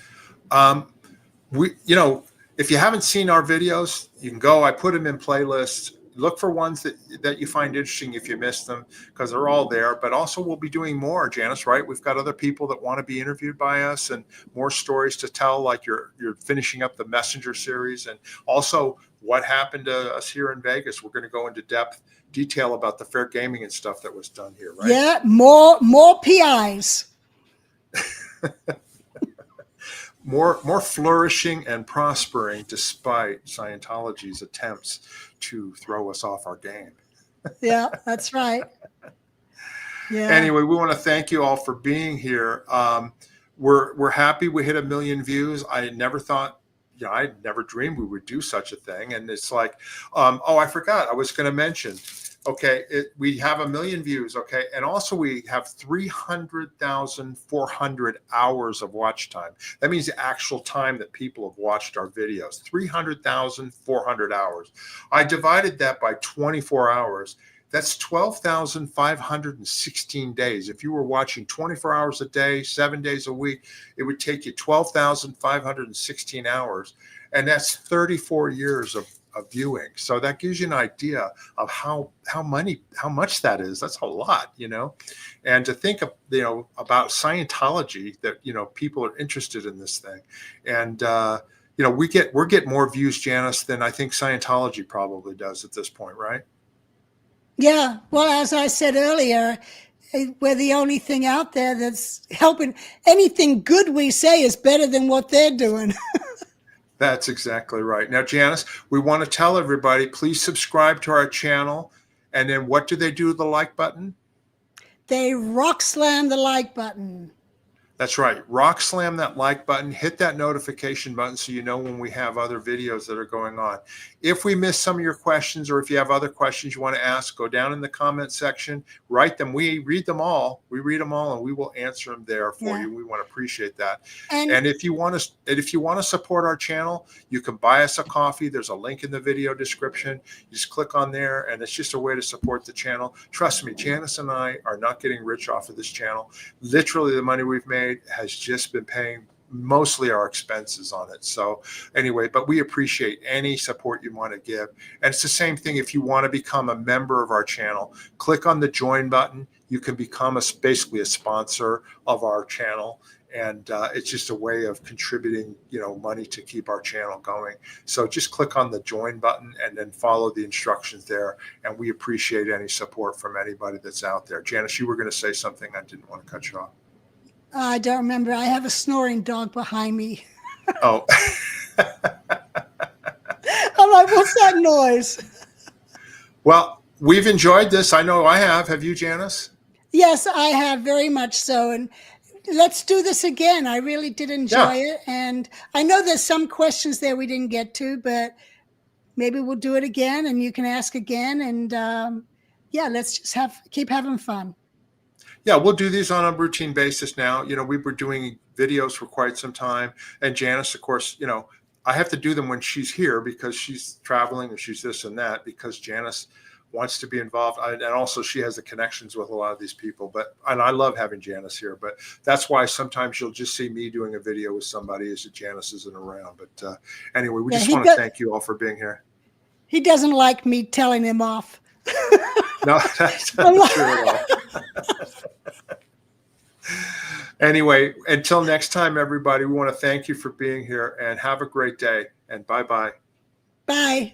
If you haven't seen our videos, you can go. I put them in playlists. Look for ones that you find interesting if you missed them, because they're all there. But also, we'll be doing more, Janis, right? We've got other people that want to be interviewed by us and more stories to tell, like you're finishing up the Messenger series. And also what happened to us here in Vegas. We're going to go into detail about the fair gaming and stuff that was done here, right? Yeah, more PIs. More flourishing and prospering despite Scientology's attempts to throw us off our game. Yeah, that's right. Yeah. Anyway, we want to thank you all for being here. We're happy we hit 1 million views. I never thought, I never dreamed we would do such a thing. And it's like, oh, I forgot. I was going to mention. Okay, we have 1 million views. Okay, and also we have 300,400 hours of watch time. That means the actual time that people have watched our videos. 300,400 hours. I divided that by 24 hours. That's 12,516 days. If you were watching 24 hours a day, 7 days a week, it would take you 12,516 hours, and that's 34 years of viewing. So that gives you an idea of how much that is. That's a lot, and to think of, about Scientology, that, people are interested in this thing. And, we're getting more views, Janis, than I think Scientology probably does at this point, right? Yeah. Well, as I said earlier, we're the only thing out there that's helping. Anything good we say is better than what they're doing. That's exactly right. Now, Janis, we want to tell everybody, please subscribe to our channel. And then what do they do with the like button? They rock slam the like button. That's right. Rock slam that like button, hit that notification button so you know when we have other videos that are going on. If we miss some of your questions, or if you have other questions you want to ask, go down in the comment section, write them. We read them all. We read them all, and we will answer them there for you. We want to appreciate that. And if you want to support our channel, you can buy us a coffee. There's a link in the video description. You just click on there, and it's just a way to support the channel. Trust me, Janis and I are not getting rich off of this channel. Literally, the money we've made has just been paying mostly our expenses on it. So anyway, but we appreciate any support you want to give. And it's the same thing if you want to become a member of our channel. Click on the join button. You can become basically a sponsor of our channel. And it's just a way of contributing, money to keep our channel going. So just click on the join button and then follow the instructions there. And we appreciate any support from anybody that's out there. Janis, you were going to say something. I didn't want to cut you off. I don't remember. I have a snoring dog behind me. Oh. I'm like, what's that noise? Well, we've enjoyed this. I know I have. Have you, Janis? Yes, I have, very much so. And let's do this again. I really did enjoy it. And I know there's some questions there we didn't get to, but maybe we'll do it again and you can ask again. And let's just keep having fun. Yeah, we'll do these on a routine basis now. We were doing videos for quite some time. And Janis, of course, I have to do them when she's here because she's traveling or she's this and that, because Janis wants to be involved. And also she has the connections with a lot of these people. And I love having Janis here. But that's why sometimes you'll just see me doing a video with somebody as Janis isn't around. But anyway, we just want to thank you all for being here. He doesn't like me telling him off. No, that's not true at all. Anyway, until next time, everybody, we want to thank you for being here and have a great day. And bye-bye. Bye.